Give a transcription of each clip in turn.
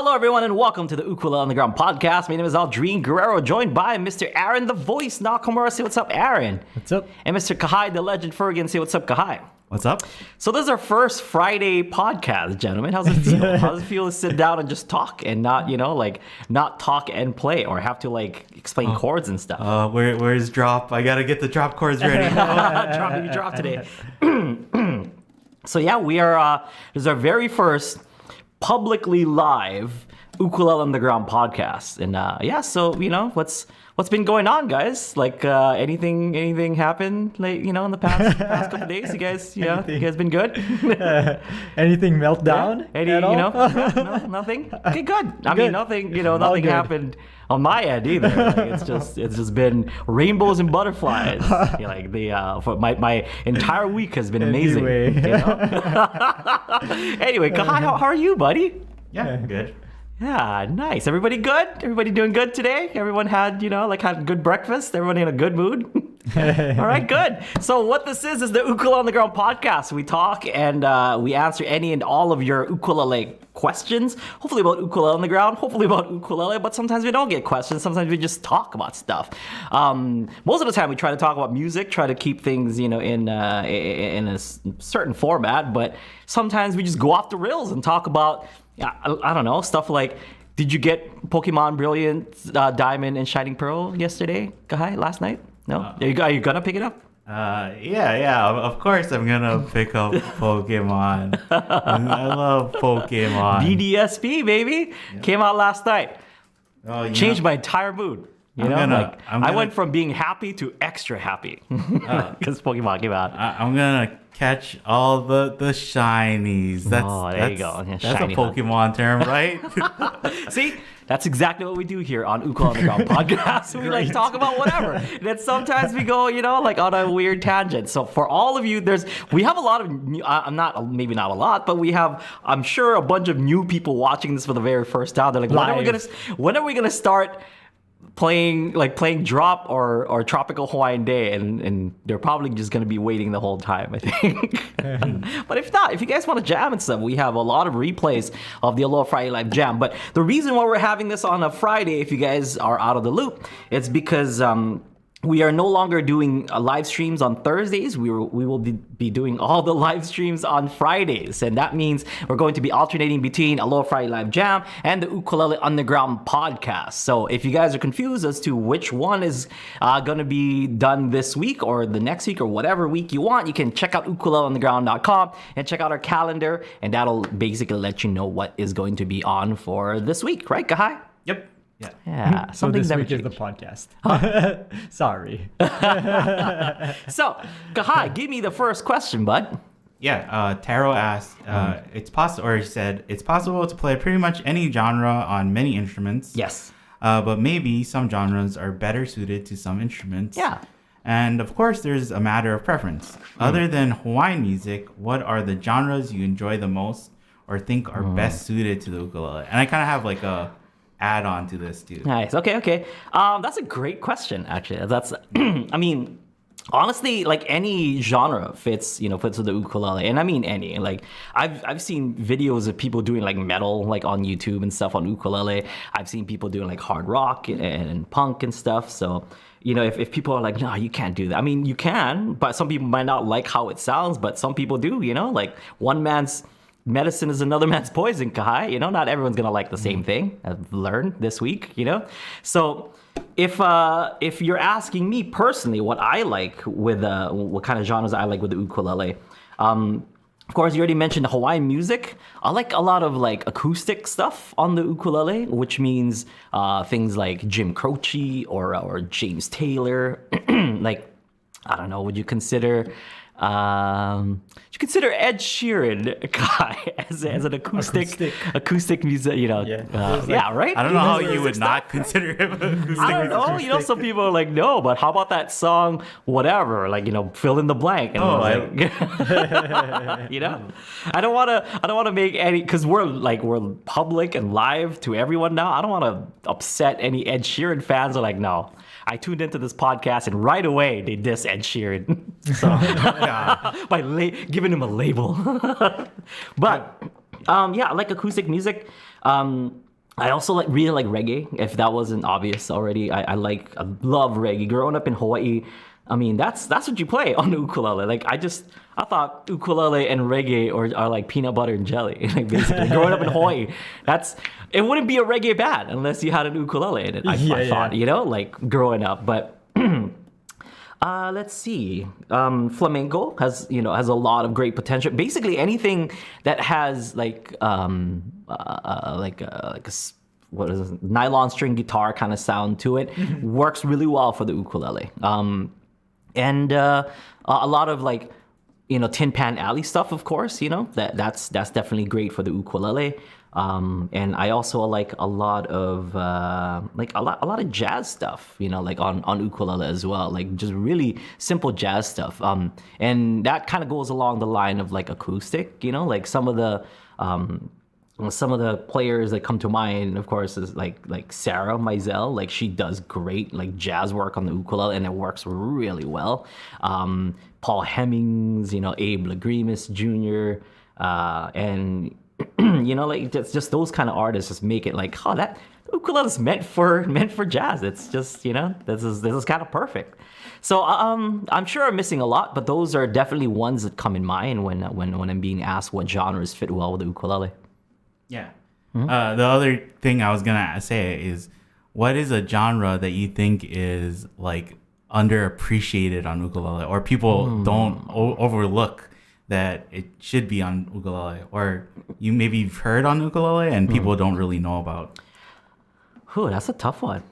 Hello, everyone, and welcome to the Ukulele on the Ground podcast. My name is Aldrine Guerrero, joined by Mr. Aaron, the voice, Nakamura. Say what's up, Aaron. What's up? And Mr. Kahai, the legend, Fergan. Say what's up, Kahai. What's up? So this is our first Friday podcast, gentlemen. How's it feel? How does it feel to sit down and just talk and not, not talk and play or have to explain chords and stuff? Where's drop? I gotta get the drop chords ready. Drop today. So yeah, we are. This is our very first publicly live Ukulele on the Ground podcast, and so what's been going on, guys? Anything happened in the past couple days? You guys been good? Anything meltdown? No, nothing. Okay, good. I mean, nothing good. happened on my end either. It's just been rainbows and butterflies. For my entire week has been amazing. Anyway, Kahai, how are you, buddy? Yeah, good. Yeah, nice. Everybody good? Everybody doing good today? Everyone had, had good breakfast? Everyone in a good mood? All right, good. So what this is the Ukulele on the Ground podcast. We talk and we answer any and all of your ukulele questions, hopefully about ukulele on the ground, hopefully about ukulele, but sometimes we don't get questions. Sometimes we just talk about stuff. Most of the time we try to talk about music, try to keep things, in a certain format, but sometimes we just go off the rails and talk about I don't know, stuff like, did you get Pokemon Brilliant Diamond and Shining Pearl yesterday, Kahai, last night? No? Are you gonna pick it up? Yeah, of course I'm gonna pick up Pokemon. I love Pokemon. BDSP, baby! Yeah. Came out last night. Changed my entire mood. I went from being happy to extra happy because Pokemon came out. I'm gonna catch all the shinies. There you go. Yeah, that's a Pokemon term, right? See, that's exactly what we do here on Ukulele on the Ground podcast. We talk about whatever. And then sometimes we go, on a weird tangent. So for all of you, we have a lot of maybe not a lot, but we have, I'm sure, a bunch of new people watching this for the very first time. They're like, when are we gonna start playing drop or tropical Hawaiian day, and they're probably just going to be waiting the whole time, I think. But if not, if you guys want to jam and stuff, we have a lot of replays of the Aloha Friday Live Jam. But the reason why we're having this on a Friday, if you guys are out of the loop, it's because we are no longer doing live streams on Thursdays. We will be doing all the live streams on Fridays. And that means we're going to be alternating between Aloha Friday Live Jam and the Ukulele Underground podcast. So if you guys are confused as to which one is going to be done this week or the next week or whatever week you want, you can check out ukuleleontheground.com and check out our calendar. And that'll basically let you know what is going to be on for this week. Right, Kahai? Yep. Yeah, so this week is the podcast. Sorry. So, Kahai, give me the first question, bud. Yeah, Taro asked, he said, it's possible to play pretty much any genre on many instruments. Yes. But maybe some genres are better suited to some instruments. Yeah. And of course, there's a matter of preference. Other than Hawaiian music, what are the genres you enjoy the most or think are best suited to the ukulele? And I kind of have a add on to this too. Nice. Okay. That's a great question, actually. That's, I mean, honestly, any genre fits with the ukulele, and I mean any. I've seen videos of people doing metal, on YouTube and stuff on ukulele. I've seen people doing hard rock and punk and stuff. So, if people are like, no, you can't do that. I mean, you can, but some people might not like how it sounds, but some people do. One man's medicine is another man's poison, Kahai. Not everyone's gonna like the same thing. I've learned this week, So if you're asking me personally what I like with what kind of genres I like with the ukulele, of course you already mentioned Hawaiian music. I like a lot of acoustic stuff on the ukulele, which means things like Jim Croce or James Taylor. I don't know, would you consider Ed Sheeran, Kai, as an acoustic music, yeah, right? I don't know how you would not consider him acoustic. I don't know, some people are like, no, but how about that song, whatever, fill in the blank. And I don't want to make any, because we're public and live to everyone now. I don't want to upset any Ed Sheeran fans. Are like, no. I tuned into this podcast and right away they diss Ed Sheeran. So, by giving him a label. But I like acoustic music. I also really like reggae. If that wasn't obvious already, I love reggae. Growing up in Hawaii, I mean that's what you play on the ukulele. Like I thought ukulele and reggae are like peanut butter and jelly. Like basically, growing up in Hawaii, it wouldn't be a reggae band unless you had an ukulele in it. I thought, like growing up, but. Let's see. Flamenco has a lot of great potential. Basically, anything that has what is it, nylon string guitar kind of sound to it works really well for the ukulele. And a lot of Tin Pan Alley stuff, of course. That's definitely great for the ukulele. And I also like a lot of jazz stuff, like on ukulele as well, like just really simple jazz stuff. And that kind of goes along the line of like acoustic, like some of the players that come to mind, of course, is like Sarah Mizell. Like she does great like jazz work on the ukulele, and it works really well. Paul Hemmings, Abe Lagrimas Jr. And just those kind of artists just make it like, that ukulele is meant for jazz. It's just, this is kind of perfect. So I'm sure I'm missing a lot, but those are definitely ones that come in mind when I'm being asked what genres fit well with the ukulele. Yeah. Mm-hmm. The other thing I was gonna say is, what is a genre that you think is like underappreciated on ukulele, or people don't overlook that it should be on ukulele, or you've heard on ukulele and people don't really know about? Oh, that's a tough one.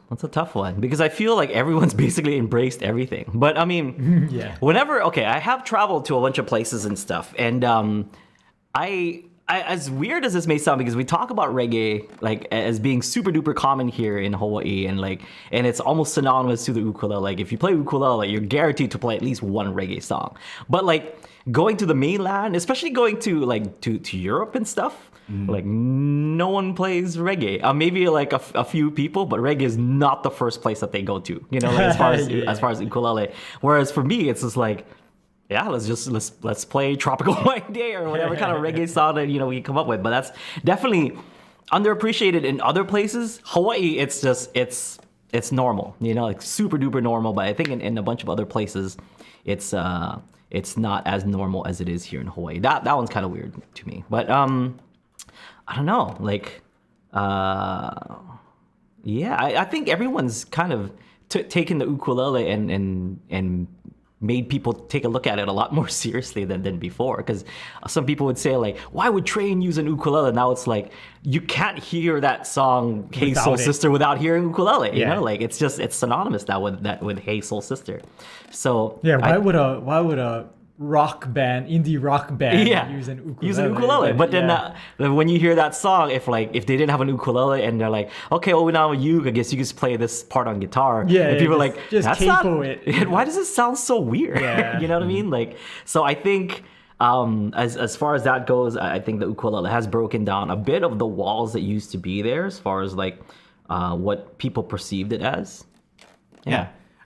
Because I feel like everyone's basically embraced everything. But I mean, I have traveled to a bunch of places and stuff, and I as weird as this may sound, because we talk about reggae like as being super duper common here in Hawaii, and it's almost synonymous to the ukulele. Like if you play ukulele, you're guaranteed to play at least one reggae song. But like going to the mainland, especially going to to Europe and stuff, like no one plays reggae. Maybe like a few people, but reggae is not the first place that they go to. As far as ukulele. Whereas for me, it's just like, yeah, let's play Tropical White Day or whatever kind of reggae song that we come up with. But that's definitely underappreciated in other places. Hawaii, it's normal, like super duper normal. But I think in a bunch of other places, it's not as normal as it is here in Hawaii. That one's kind of weird to me. But I don't know, I think everyone's kind of taken the ukulele and made people take a look at it a lot more seriously than before. Because some people would say like, why would Train use an ukulele? Now it's like, you can't hear that song Hey Soul Sister without hearing ukulele. It's synonymous now with Hey Soul Sister. So why would a indie rock band use an ukulele? But then when you hear that song, if they didn't have an ukulele and they're like, okay, well now I guess you just play this part on guitar. And people are like, that's capo it. Why does it sound so weird? You know what I mean? So I think as far as that goes, I think the ukulele has broken down a bit of the walls that used to be there as far as what people perceived it as.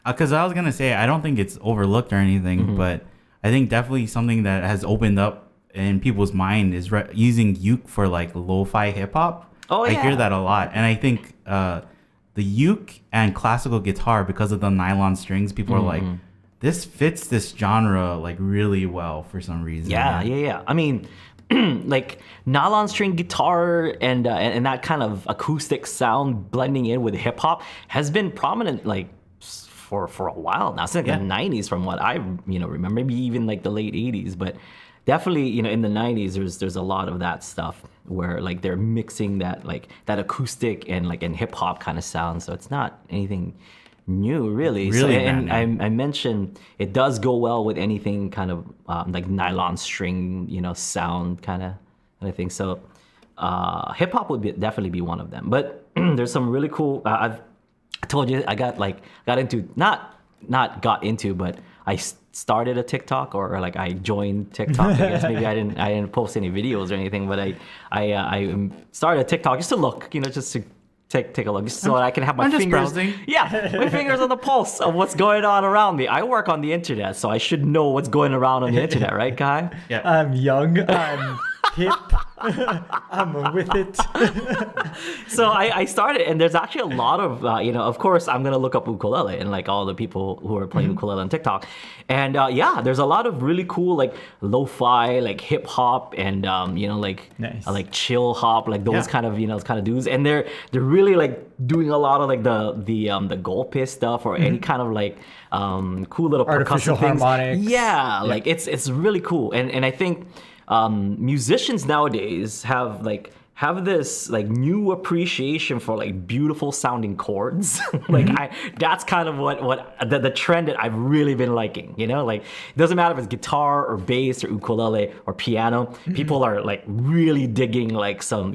Because I was gonna say, I don't think it's overlooked or anything, but I think definitely something that has opened up in people's mind is using uke for lo-fi hip hop. I hear that a lot, and I think the uke and classical guitar, because of the nylon strings, people are like, this fits this genre really well for some reason. Yeah. I mean, nylon string guitar and that kind of acoustic sound blending in with hip hop has been prominent for a while now, since the 90s, from what I remember, maybe even the late 80s, but definitely in the 90s there's a lot of that stuff where they're mixing that that acoustic and hip hop kind of sound. So it's not anything new really. I mentioned it does go well with anything kind of nylon string sound kind of thing. So hip hop would definitely be one of them. But there's some really cool. I told you I got into not got into, but I started a TikTok, or I joined TikTok. I guess maybe I didn't post any videos or anything, but I started a TikTok just to look, just to take a look, just so that I can have my fingers. My fingers on the pulse of what's going on around me. I work on the internet, so I should know what's going around on the internet, right, Kai? I'm young. I'm hip. I'm with it. So I started, and there's actually a lot of, of course, I'm going to look up ukulele and like all the people who are playing ukulele on TikTok. And there's a lot of really cool, like lo-fi, like hip hop and, Nice. like chill hop, like those kind of dudes. And they're really like doing a lot of like the golpe stuff or any kind of like cool little Artificial percussive things. harmonics. Yeah, like it's really cool. And I think musicians nowadays have this like new appreciation for like beautiful sounding chords. Like that's kind of what the trend that I've really been liking, like it doesn't matter if it's guitar or bass or ukulele or piano, people are like really digging like some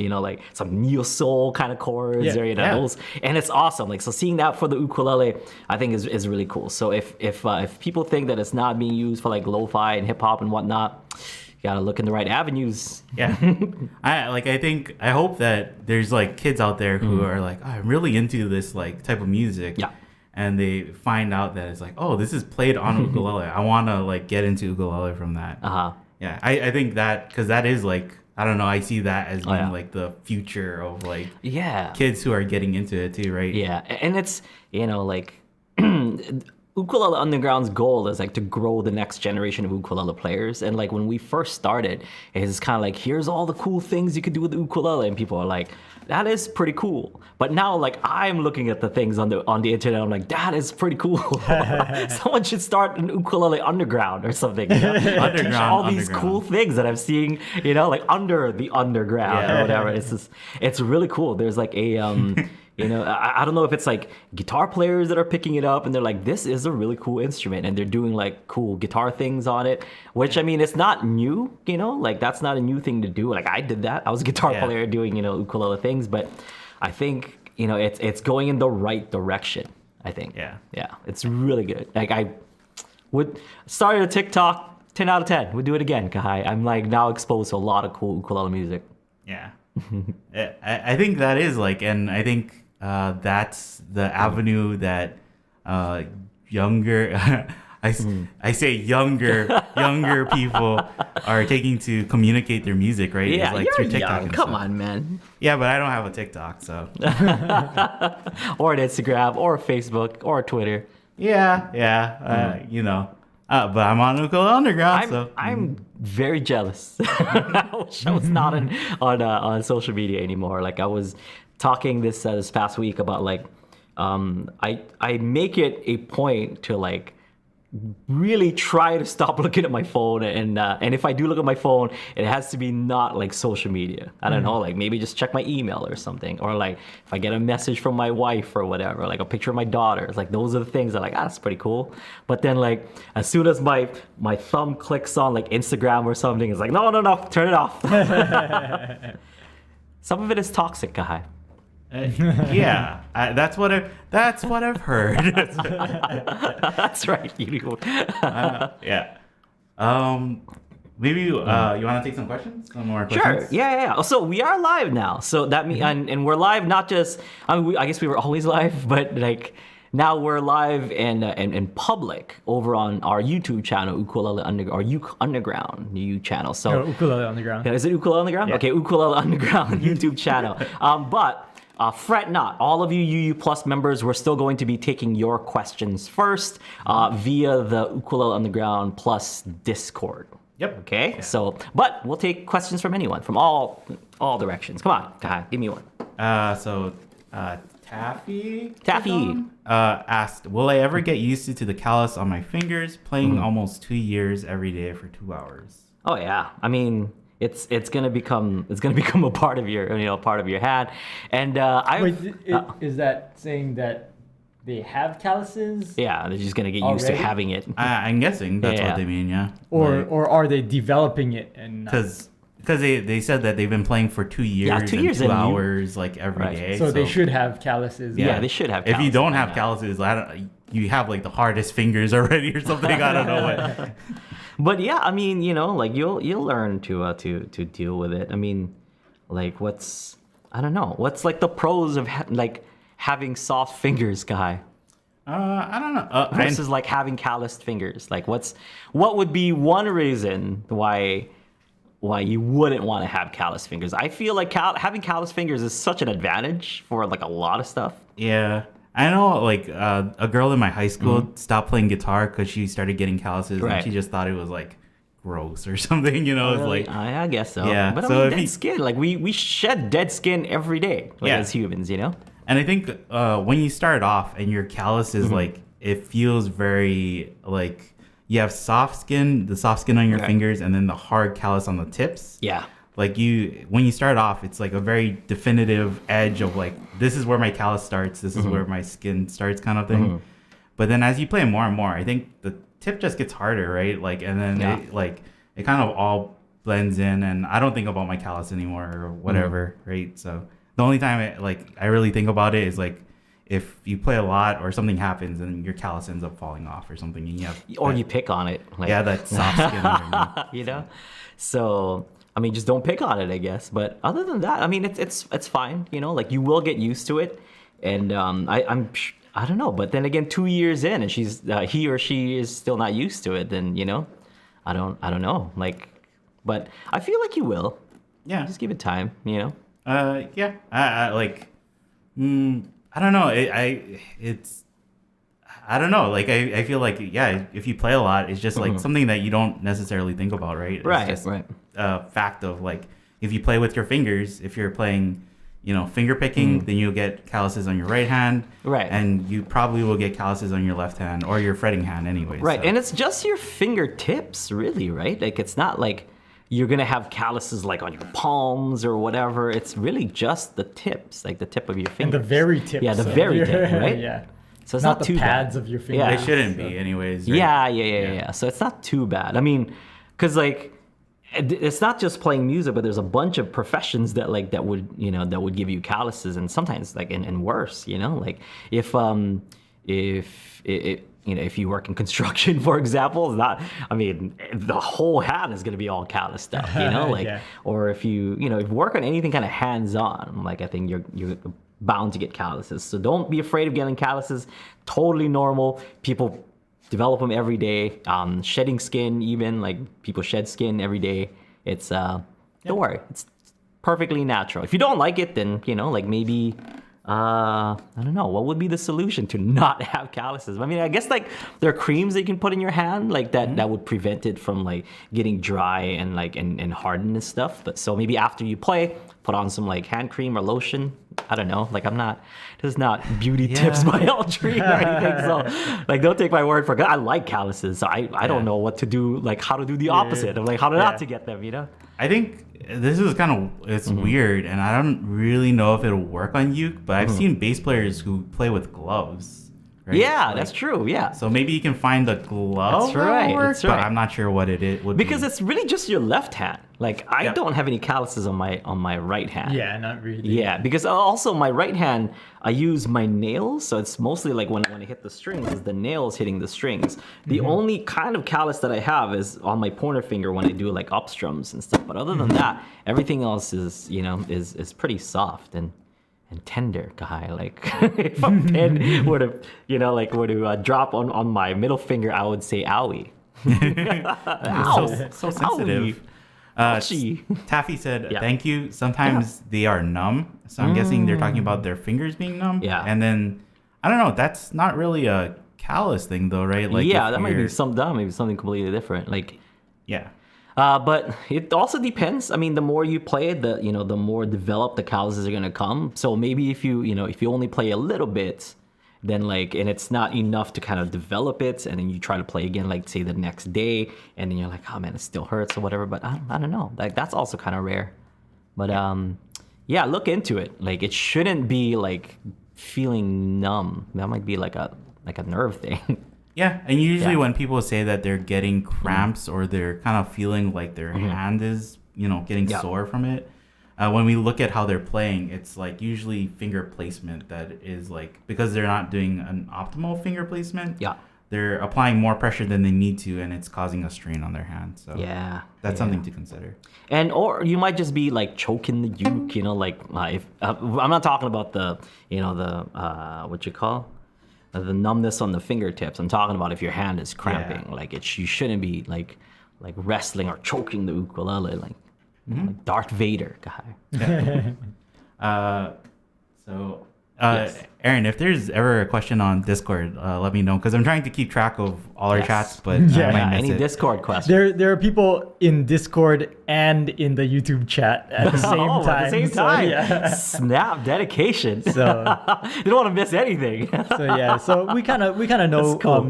some neo soul kind of chords or those, and it's awesome. Like, so seeing that for the ukulele I think is really cool. So if people think that it's not being used for like lo-fi and hip hop and whatnot, you gotta look in the right avenues. Yeah. I hope that there's like kids out there who are like, I'm really into this like type of music. Yeah. And they find out that it's like, oh, this is played on ukulele. I wanna like get into ukulele from that. Yeah. I think that, because that is like, I don't know, I see that as being like the future of like kids who are getting into it too, right? Yeah. And it's like Ukulele Underground's goal is like to grow the next generation of ukulele players. And like when we first started, it's kind of like, here's all the cool things you could do with the ukulele, and people are like, that is pretty cool. But now like I'm looking at the things on the internet, I'm like, that is pretty cool. Someone should start an Ukulele Underground or something. Underground, all these cool things that I'm seeing, like under the underground or whatever. It's really cool. There's like a I don't know if it's like guitar players that are picking it up and they're like, this is a really cool instrument, and they're doing like cool guitar things on it, which I mean, it's not new, like that's not a new thing to do. Like I did that. I was a guitar player doing, ukulele things, but I think, it's going in the right direction, I think. Yeah. It's really good. Like I would started a TikTok, 10 out of 10. Would do it again, Kahai. I'm like now exposed to a lot of cool ukulele music. Yeah. I think that is like, and I think that's the avenue that younger I say younger people are taking to communicate their music, right? Yeah, like you're through TikTok. young. Come on, man. Yeah, but I don't have a TikTok, so. Or an Instagram, or a Facebook, or a Twitter. But I'm on Ukulele Underground, I'm very jealous. I wish I was not on social media anymore. Like I was talking this past week about like, I make it a point to like really try to stop looking at my phone, and if I do look at my phone, it has to be not like social media. I don't know, like maybe just check my email or something, or like if I get a message from my wife or whatever, like a picture of my daughter. It's like those are the things that like, that's pretty cool. But then like as soon as my thumb clicks on like Instagram or something, it's like no, turn it off. Some of it is toxic, Kahai. That's what I've heard. That's right. Maybe you want to take some questions? Some more questions? Sure. Yeah. So we are live now. So that means, and we're live not just. I guess we were always live, but like now we're live and public over on our YouTube channel, Ukulele Underground new channel. So Ukulele Underground. Is it Ukulele Underground? Yeah. Okay, Ukulele Underground YouTube channel. But fret not. All of you UU Plus members, we're still going to be taking your questions first via the Ukulele Underground Plus Discord. Yep. Okay. Yeah. So, but we'll take questions from anyone, from all directions. Come on, Kai, give me one. Taffy asked, will I ever get used to the callus on my fingers playing almost 2 years every day for 2 hours? Oh yeah. I mean, it's gonna become a part of your hand. And is that saying that they have calluses? Yeah, they're just gonna get used to having it. I'm guessing that's what they mean. Yeah. Or are they developing it and? Because they said that they've been playing for 2 years, Yeah, 2 years and 2 and hours like every day. So they should have calluses. Yeah, they should have If you calluses don't by have now. calluses, you have like the hardest fingers already or something. I don't know what. But yeah, I mean, like you'll learn to deal with it. I mean, like what's like the pros of having soft fingers, Guy? I don't know. Versus like having calloused fingers. Like what would be one reason why why you wouldn't want to have callous fingers. I feel like having callous fingers is such an advantage for like a lot of stuff. Yeah. I know, like, a girl in my high school stopped playing guitar because she started getting calluses, and she just thought it was, like, gross or something, you know? It's like, I guess so. Yeah. But So I mean, dead skin, like, we shed dead skin every day, like, as humans, you know? And I think when you start off and your calluses, like, it feels very, like, you have soft skin, the soft skin on your fingers, and then the hard callus on the tips. Yeah. Like when you start off, it's like a very definitive edge of like, this is where my callus starts, this is where my skin starts, kind of thing. But then as you play more and more, I think the tip just gets harder, right? Like, and then it kind of all blends in, and I don't think about my callus anymore or whatever, right? So the only time I really think about it is like if you play a lot or something happens and your callus ends up falling off or something, and you pick on it, like, that soft skin underneath. You know. So I mean, just don't pick on it, I guess. But other than that, I mean, it's fine, you know. Like, you will get used to it, and I don't know. But then again, 2 years in, and he or she is still not used to it. Then, you know, I don't know. Like, but I feel like you will. Yeah. Just give it time, you know. Yeah. I don't know. I don't know. Like, I feel like, if you play a lot, it's just like something that you don't necessarily think about, right? It's just a fact of like, if you play with your fingers, if you're playing, you know, finger picking, then you'll get calluses on your right hand. Right. And you probably will get calluses on your left hand or your fretting hand anyways. Right. So. And it's just your fingertips, really, right? Like, it's not like you're going to have calluses like on your palms or whatever. It's really just the tips, like the tip of your fingers. And the very tips. Yeah, the very tip, right? Yeah. So it's not not too the pads bad. of your fingers. They shouldn't be anyways. Right? Yeah. So it's not too bad. I mean, because like, it's not just playing music, but there's a bunch of professions that would give you calluses, and sometimes like and worse, you know, like if you work in construction, for example, the whole hand is going to be all callus stuff, you know, like, or if you work on anything kind of hands-on, like, I think you're bound to get calluses. So don't be afraid of getting calluses. Totally normal. People develop them every day. Shedding skin, even, like, people shed skin every day. It's don't worry, it's perfectly natural. If you don't like it, then, you know, like, maybe I don't know, what would be the solution to not have calluses? I mean, I guess like there are creams that you can put in your hand, like that would prevent it from like getting dry and like and harden and stuff. But so maybe after you play, put on some like hand cream or lotion. I don't know. Like, this is not beauty tips by Aldrine or anything. So like, don't take my word for it. I like calluses, so I don't know what to do, like how to do the opposite of like how to not to get them, you know? I think this is it's weird, and I don't really know if it'll work on you, but I've seen bass players who play with gloves. Right? Yeah, like, that's true. Yeah. So maybe you can find a glove. That's right. But I'm not sure what it would because be. it's really just your left hand. Like, I don't have any calluses on my right hand. Yeah, not really. Yeah, because also my right hand, I use my nails, so it's mostly like when I hit the strings, it's the nails hitting the strings. The only kind of callus that I have is on my pointer finger when I do like up strums and stuff. But other than that, everything else is pretty soft and tender, guy. Like, if a pin were to drop on my middle finger, I would say owie. so sensitive. Taffy said, "Thank you. Sometimes they are numb, so I'm guessing they're talking about their fingers being numb. Yeah. And then I don't know. That's not really a callus thing, though, right? Like, that might be something completely different. Like, yeah. But it also depends. I mean, the more you play it, the more developed the calluses are gonna come. So maybe if you only play a little bit, then like, and it's not enough to kind of develop it, and then you try to play again, like say the next day, and then you're like, oh man, it still hurts or whatever. But I don't know. Like, that's also kind of rare. But look into it. Like, it shouldn't be like feeling numb. That might be like a nerve thing. Yeah, and usually when people say that they're getting cramps or they're kind of feeling like their hand is, getting sore from it, when we look at how they're playing, it's like usually finger placement that is like, because they're not doing an optimal finger placement, they're applying more pressure than they need to, and it's causing a strain on their hand. So that's something to consider. And or you might just be like choking the uke, like if I'm not talking about the what you call the numbness on the fingertips. I'm talking about if your hand is cramping, like you shouldn't be like wrestling or choking the ukulele. Like, Like Darth Vader guy. Yes. Aaron, if there's ever a question on Discord, let me know because I'm trying to keep track of all our chats, but I might miss Any it. Discord questions? There are people in Discord and in the YouTube chat at the same time. At the same time. So, Snap dedication. So You don't want to miss anything. so we kind of know That's cool.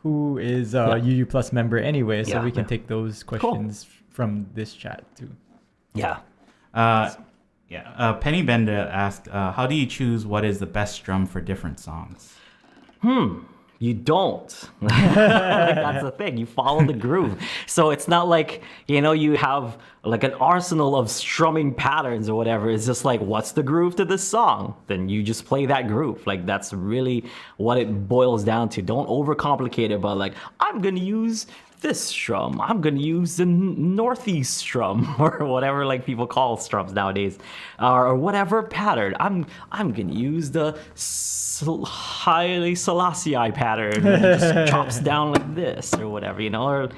who is a UU Plus member anyway, so we can take those questions from this chat too. Yeah. Penny Benda asked, how do you choose what is the best strum for different songs? You don't. That's the thing. You follow the groove. So it's not like, you have like an arsenal of strumming patterns or whatever. It's just like, what's the groove to this song? Then you just play that groove. Like, that's really what it boils down to. Don't overcomplicate it, but like, I'm going to use this strum. I'm going to use the northeast strum or whatever like people call strums nowadays, or whatever pattern. I'm going to use the Haile Selassie pattern. It just chops down like this or whatever,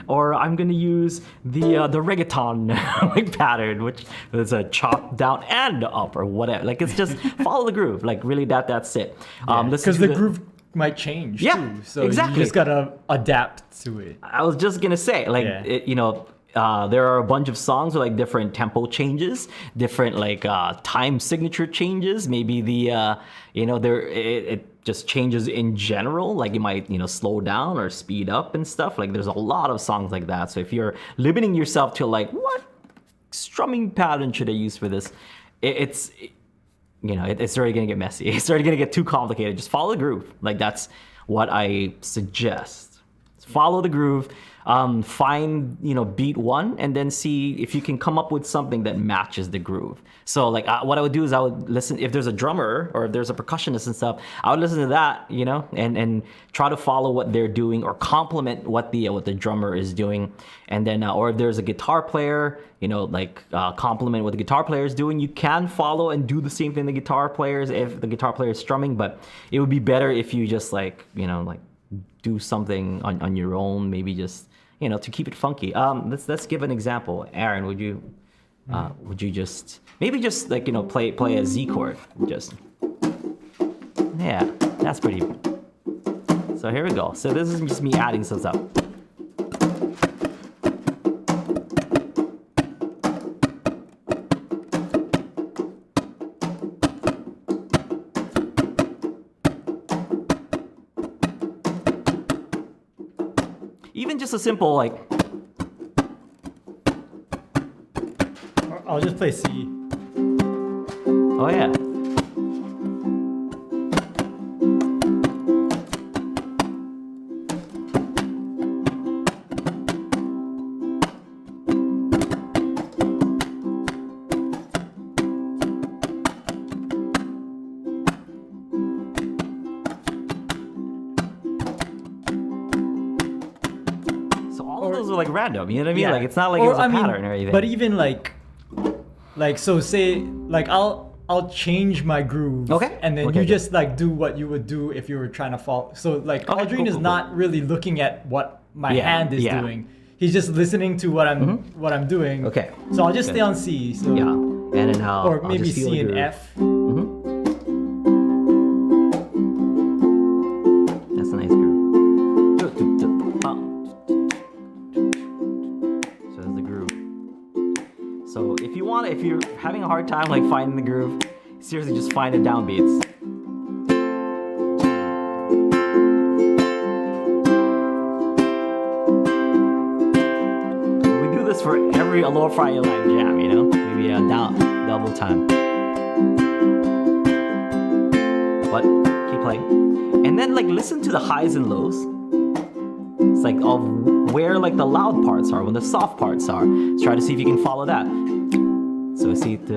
or I'm going to use the reggaeton like pattern, which is a chop down and up or whatever. Like, it's just follow the groove. Like, really, that's it. Because the groove might change too. So exactly. You just gotta adapt to it. I was just gonna say, like, there are a bunch of songs with like different tempo changes, different like time signature changes. Maybe it just changes in general. Like, you might slow down or speed up and stuff. Like, there's a lot of songs like that. So if you're limiting yourself to like, what strumming pattern should I use for this, it's already going to get messy. It's already going to get too complicated. Just follow the groove. Like, that's what I suggest. Follow the groove. Find, beat one, and then see if you can come up with something that matches the groove. So, like, what I would do is I would listen, if there's a drummer or if there's a percussionist and stuff, I would listen to that, and try to follow what they're doing or complement what the drummer is doing. And then, or if there's a guitar player, complement what the guitar player is doing. You can follow and do the same thing the guitar players if the guitar player is strumming, but it would be better if you just do something on your own, maybe just to keep it funky. Let's give an example. Aaron, would you just play a Z chord? That's pretty. So here we go. So this is just me adding some stuff. Even just a simple like. I'll just play C. Oh yeah. Like random, you know what I mean? Like, it's not like it's a pattern or anything. But even so say like I'll change my groove. Okay. And then you just like do what you would do if you were trying to follow. So like Aldrine is not really looking at what my hand is doing. He's just listening to what I'm doing. Okay. So I'll just stay on C. So and then or maybe C and F. That's a nice groove. So if you're having a hard time like finding the groove, seriously, just find the downbeats. We do this for every Aloha Friday Live jam, maybe a double time. But keep playing, and then like listen to the highs and lows. It's like of where like the loud parts are, when the soft parts are. Let's try to see if you can follow that. So I see it's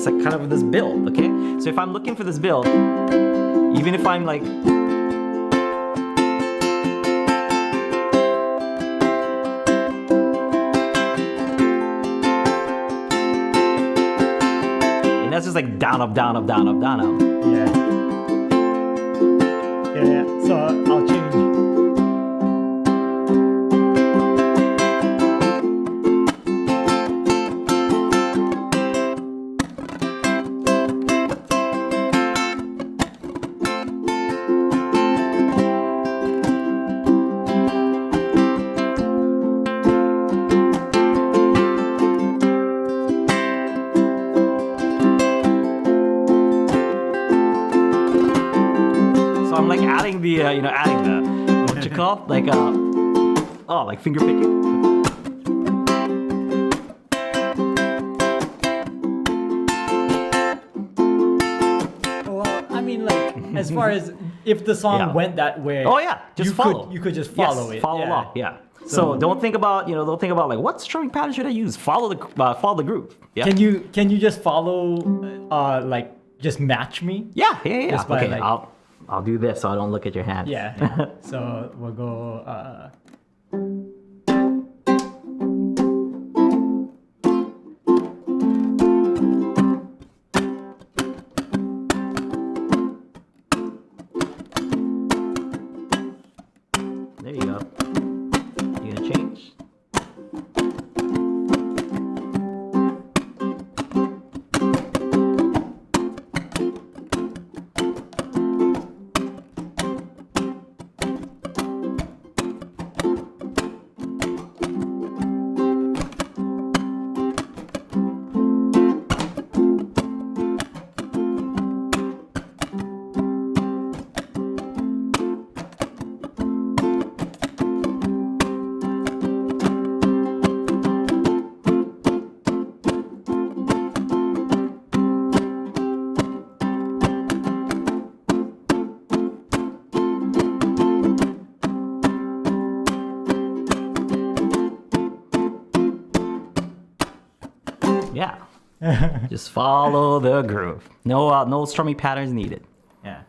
like kind of this build, okay? So if I'm looking for this build, even if I'm like and that's just like down up, down up, down up, down up. Yeah. So I'll change. I'm like adding the adding the what you call like finger picking. As far as if the song went that way, just follow. You could just follow it. Follow along. Yeah. So don't think about like what strumming pattern should I use. Follow the groove. Yeah. Can you just follow just match me? Yeah. Just by, Okay. I'll do this so I don't look at your hand. Yeah. So we'll go. There you go. You gonna change? Yeah. Just follow the groove. No strumming patterns needed. Yeah.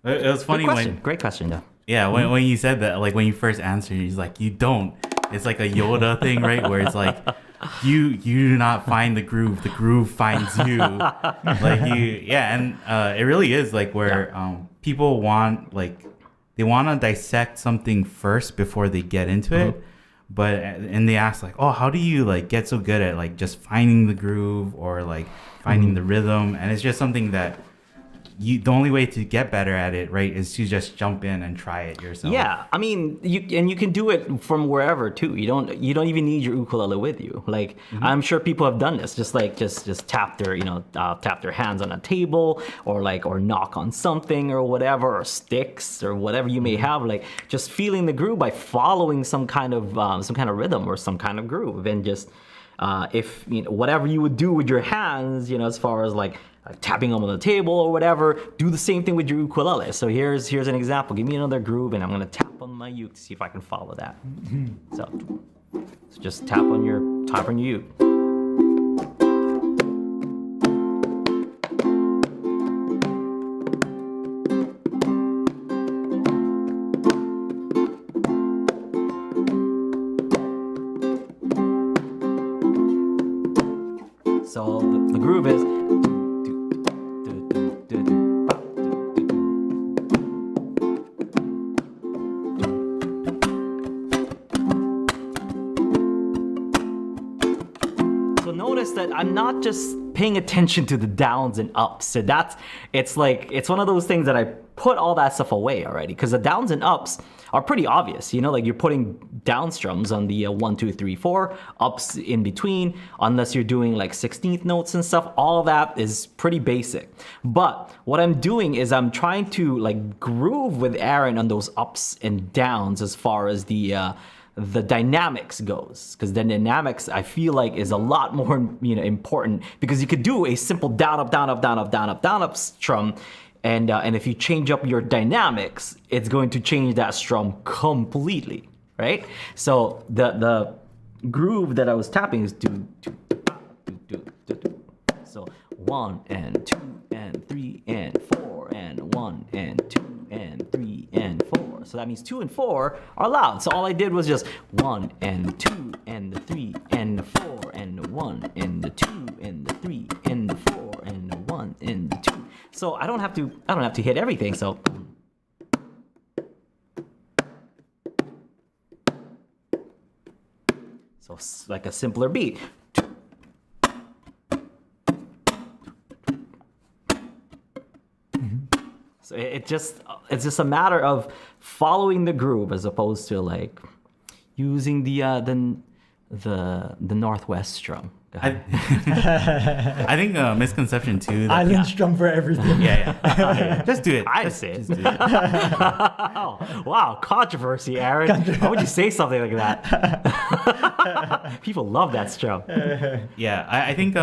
It was funny Great question, though. Yeah, when you said that, like when you first answered, he's like, you don't. It's like a Yoda thing, right? Where it's like, you do not find the groove finds you. And it really is like where people want they want to dissect something first before they get into it. And they ask like, oh, how do you like get so good at like just finding the groove or like finding the rhythm? And it's just something that the only way to get better at it, right, is to just jump in and try it yourself. Yeah, I mean, you can do it from wherever too. You don't even need your ukulele with you. Like I'm sure people have done this, just tap their tap their hands on a table or knock on something or whatever, or sticks or whatever you may have. Like just feeling the groove by following some kind of rhythm or some kind of groove, and just if whatever you would do with your hands, as far as like tapping them on the table or whatever, do the same thing with your ukulele. So here's an example. Give me another groove, and I'm gonna tap on my uke to see if I can follow that. So just tap on your uke. So the groove is. Notice that I'm not just paying attention to the downs and ups. So it's one of those things that I put all that stuff away already, because the downs and ups are pretty obvious. Like you're putting down strums on the 1, 2, 3, 4, ups in between, unless you're doing like 16th notes and stuff. All that is pretty basic. But what I'm doing is I'm trying to like groove with Aaron on those ups and downs as far as the dynamics goes, because the dynamics I feel like is a lot more important, because you could do a simple down up down up down up down up down up strum, and if you change up your dynamics, it's going to change that strum completely, right? So the groove that I was tapping is do. So 1 and 2 and 3 and 4 and 1 and 2 and 3 and 4. So that means 2 and 4 are loud. So all I did was just 1 and 2 and the 3 and the 4 and the 1 and the 2 and the 3 and the 4 and the 1 and the 2. So I don't have to hit everything. So like a simpler beat. So it's just a matter of following the groove as opposed to like using the the Northwest strum. Go ahead. I think a misconception too. That, Island strum for everything. yeah. Just do it. I just, say it. just do it. Oh, wow, controversy, Aaron. Why would you say something like that? People love that strum. Yeah, I think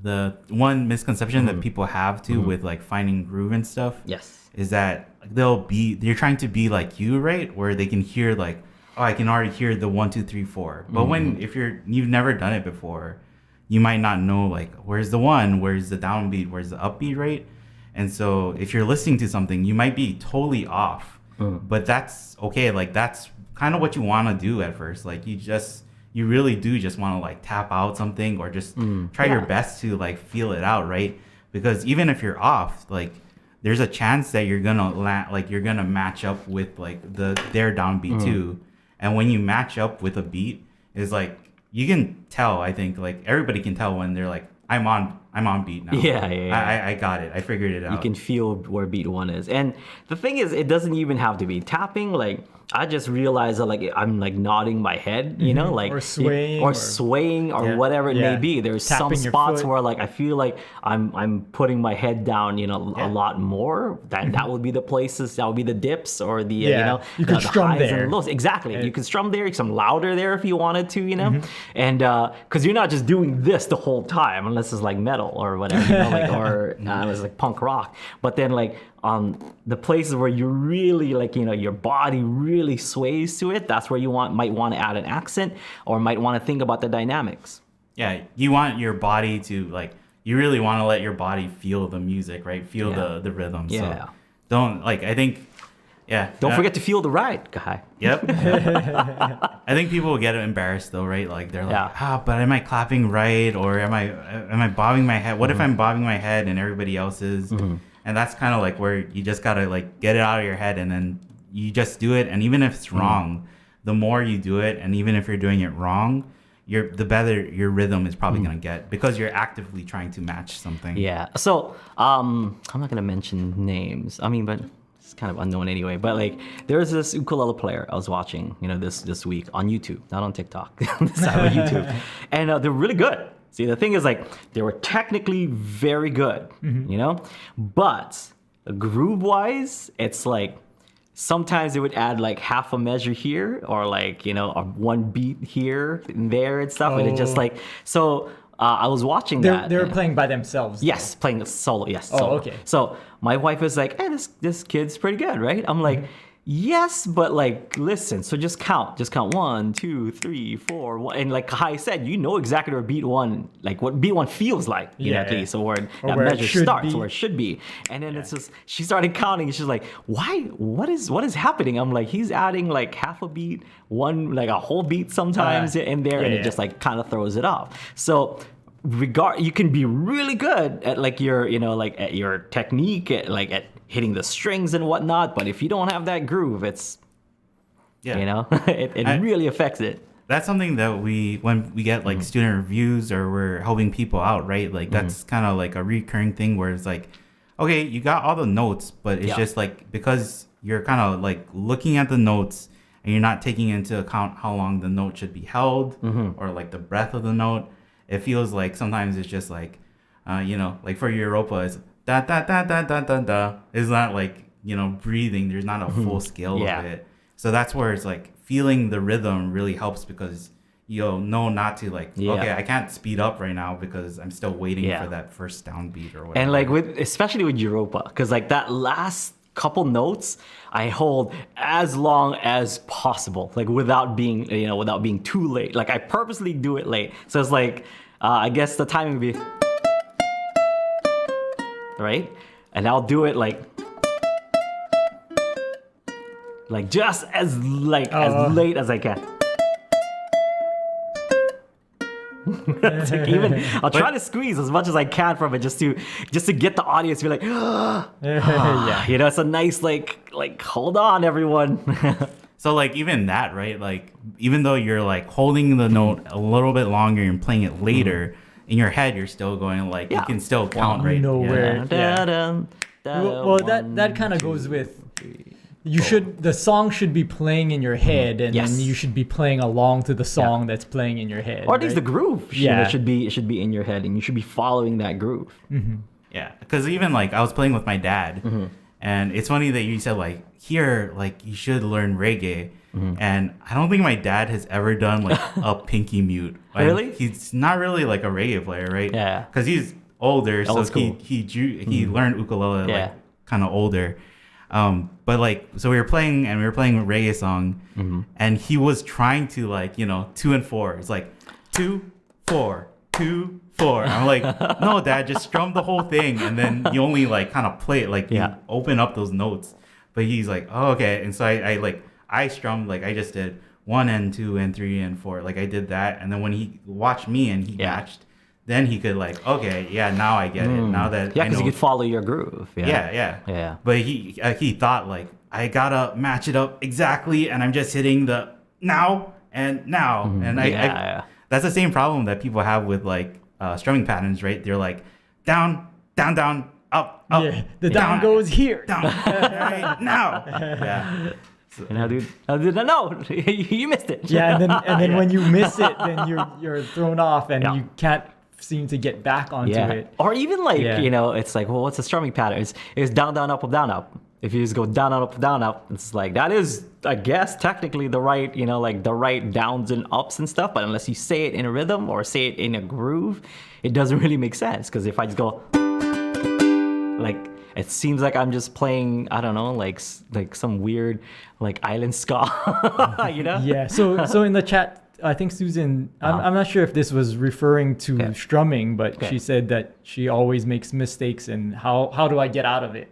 the one misconception that people have too with like finding groove and stuff Yes. is that they're trying to be like you, right? Where they can hear like, oh, I can already hear the 1, 2, 3, 4. But if you've never done it before, you might not know like where's the 1, where's the downbeat, where's the upbeat, right? And so if you're listening to something, you might be totally off. But that's okay. Like that's kind of what you want to do at first. Like you really do just want to like tap out something or just try your best to like feel it out, right? Because even if you're off, like there's a chance that you're gonna match up with like their downbeat too. And when you match up with a beat, is like you can tell. I think like everybody can tell when they're like, I'm on beat now. Yeah. I got it. I figured it out. You can feel where beat 1 is. And the thing is, it doesn't even have to be tapping. Like, I just realized that like I'm like nodding my head, you know, like or swaying or whatever it may be. There's Tapping some your spots foot. where like I feel like I'm putting my head down, you know, a lot more. That would be the places, that would be the dips or the you know, you could the strum highs there. and lows. Exactly. You can strum there, you can strum louder there if you wanted to, you know, and because you're not just doing this the whole time unless it's like metal or whatever, you know, like or it was like punk rock. But then like the places where you really like, you know, your body really sways to it, that's where you might want to add an accent or might want to think about the dynamics. Yeah, you want your body to like, you really want to let your body feel the music, right? Feel the rhythm. Yeah. So don't like, I think, Don't forget to feel the ride, guy. Yep. I think people will get embarrassed though, right? Like they're like, but am I clapping right? Or am I bobbing my head? What if I'm bobbing my head and everybody else is? And that's kind of like where you just gotta like get it out of your head and then you just do it. And even if it's wrong, the more you do it, and even if you're doing it wrong, the better your rhythm is probably gonna get because you're actively trying to match something. Yeah. So I'm not gonna mention names. I mean, but it's kind of unknown anyway. But like, there's this ukulele player I was watching, you know, this week on YouTube, not on TikTok, this time on YouTube, and they're really good. See, the thing is, like, they were technically very good, you know, but groove-wise, it's like sometimes they would add like half a measure here, or like, you know, one beat here and there and stuff, and it just like so. I was watching that. They were playing by themselves. Yes, playing the solo. Yes. Solo. Okay. So my wife was like, "Hey, this kid's pretty good, right?" I'm like, "Yes, but like, listen. So just count. 1, 2, 3, 4, 1." And like Kai said, you know exactly where beat 1, like what beat 1 feels like, you know, at least, or where that where it measure should starts, be. where it should be. And then it's just she started counting. And she's like, "Why? What is happening?" I'm like, "He's adding like half a beat, one like a whole beat sometimes in there, and it just like kind of throws it off." So you can be really good at like your, you know, like at your technique, at hitting the strings and whatnot, but if you don't have that groove, it's you know, it really affects it. That's something that when we get like student reviews or we're helping people out, right? Like that's kind of like a recurring thing where it's like, okay, you got all the notes, but it's just like because you're kind of like looking at the notes and you're not taking into account how long the note should be held or like the breath of the note. It feels like sometimes it's just like, you know, like for Europa, it's da da da da da da da. It's not like, you know, breathing. There's not a full scale of it. So that's where it's like feeling the rhythm really helps because you'll know not to like, okay, I can't speed up right now because I'm still waiting for that first downbeat or whatever. And like especially with Europa, because like that last couple notes I hold as long as possible, like without being too late. Like I purposely do it late, so it's like I guess the timing would be right, and I'll do it like just as late as I can. It's like even I'll try to squeeze as much as I can from it just to get the audience to be like, you know, it's a nice like hold on everyone. So like even that, right? Like even though you're like holding the note a little bit longer and playing it later, in your head you're still going like you can still count, right? You know where. Well, Well, that kind of goes with the song should be playing in your head, and Yes. then you should be playing along to the song that's playing in your head. Or at least right? the groove. It should be in your head, and you should be following that groove. Yeah, because even like I was playing with my dad, and it's funny that you said like here, like you should learn reggae, and I don't think my dad has ever done like a pinky mute. Like, Really? He's not really like a reggae player, right? Yeah. Because he's older, so Old school. he learned ukulele Yeah. like kind of older. But like, so we were playing a reggae song, and he was trying to like, 2 and 4. It's like 2, 4, 2, 4. I'm like, no, Dad, just strum the whole thing, and then you only like kind of play it, like you open up those notes. But he's like, oh, okay. And so I strummed, like I just did 1 and 2 and 3 and 4. Like I did that, and then when he watched me and he matched, then he could like, okay, yeah, now I get it. Now that I know, because you could follow your groove. yeah. But he thought like, I gotta match it up exactly, and I'm just hitting the now and now, and I that's the same problem that people have with like strumming patterns, right? They're like down, down, down, up, up. Yeah, the down goes here. Down, right now. Yeah. And how did I know? You missed it. Yeah, and then when you miss it, then you're thrown off, and Yeah. you can't seem to get back onto it. Or even like, it's like, well, what's a strumming pattern? It's down, down, up, down, up. If you just go down, up, down, up, it's like, that is, I guess, technically the right, like the right downs and ups and stuff. But unless you say it in a rhythm or say it in a groove, it doesn't really make sense. Because if I just go, like, it seems like I'm just playing, I don't know, like some weird, like island ska, Yeah. So in the chat, I think Susan, I'm not sure if this was referring to strumming, but she said that she always makes mistakes, and how do I get out of it?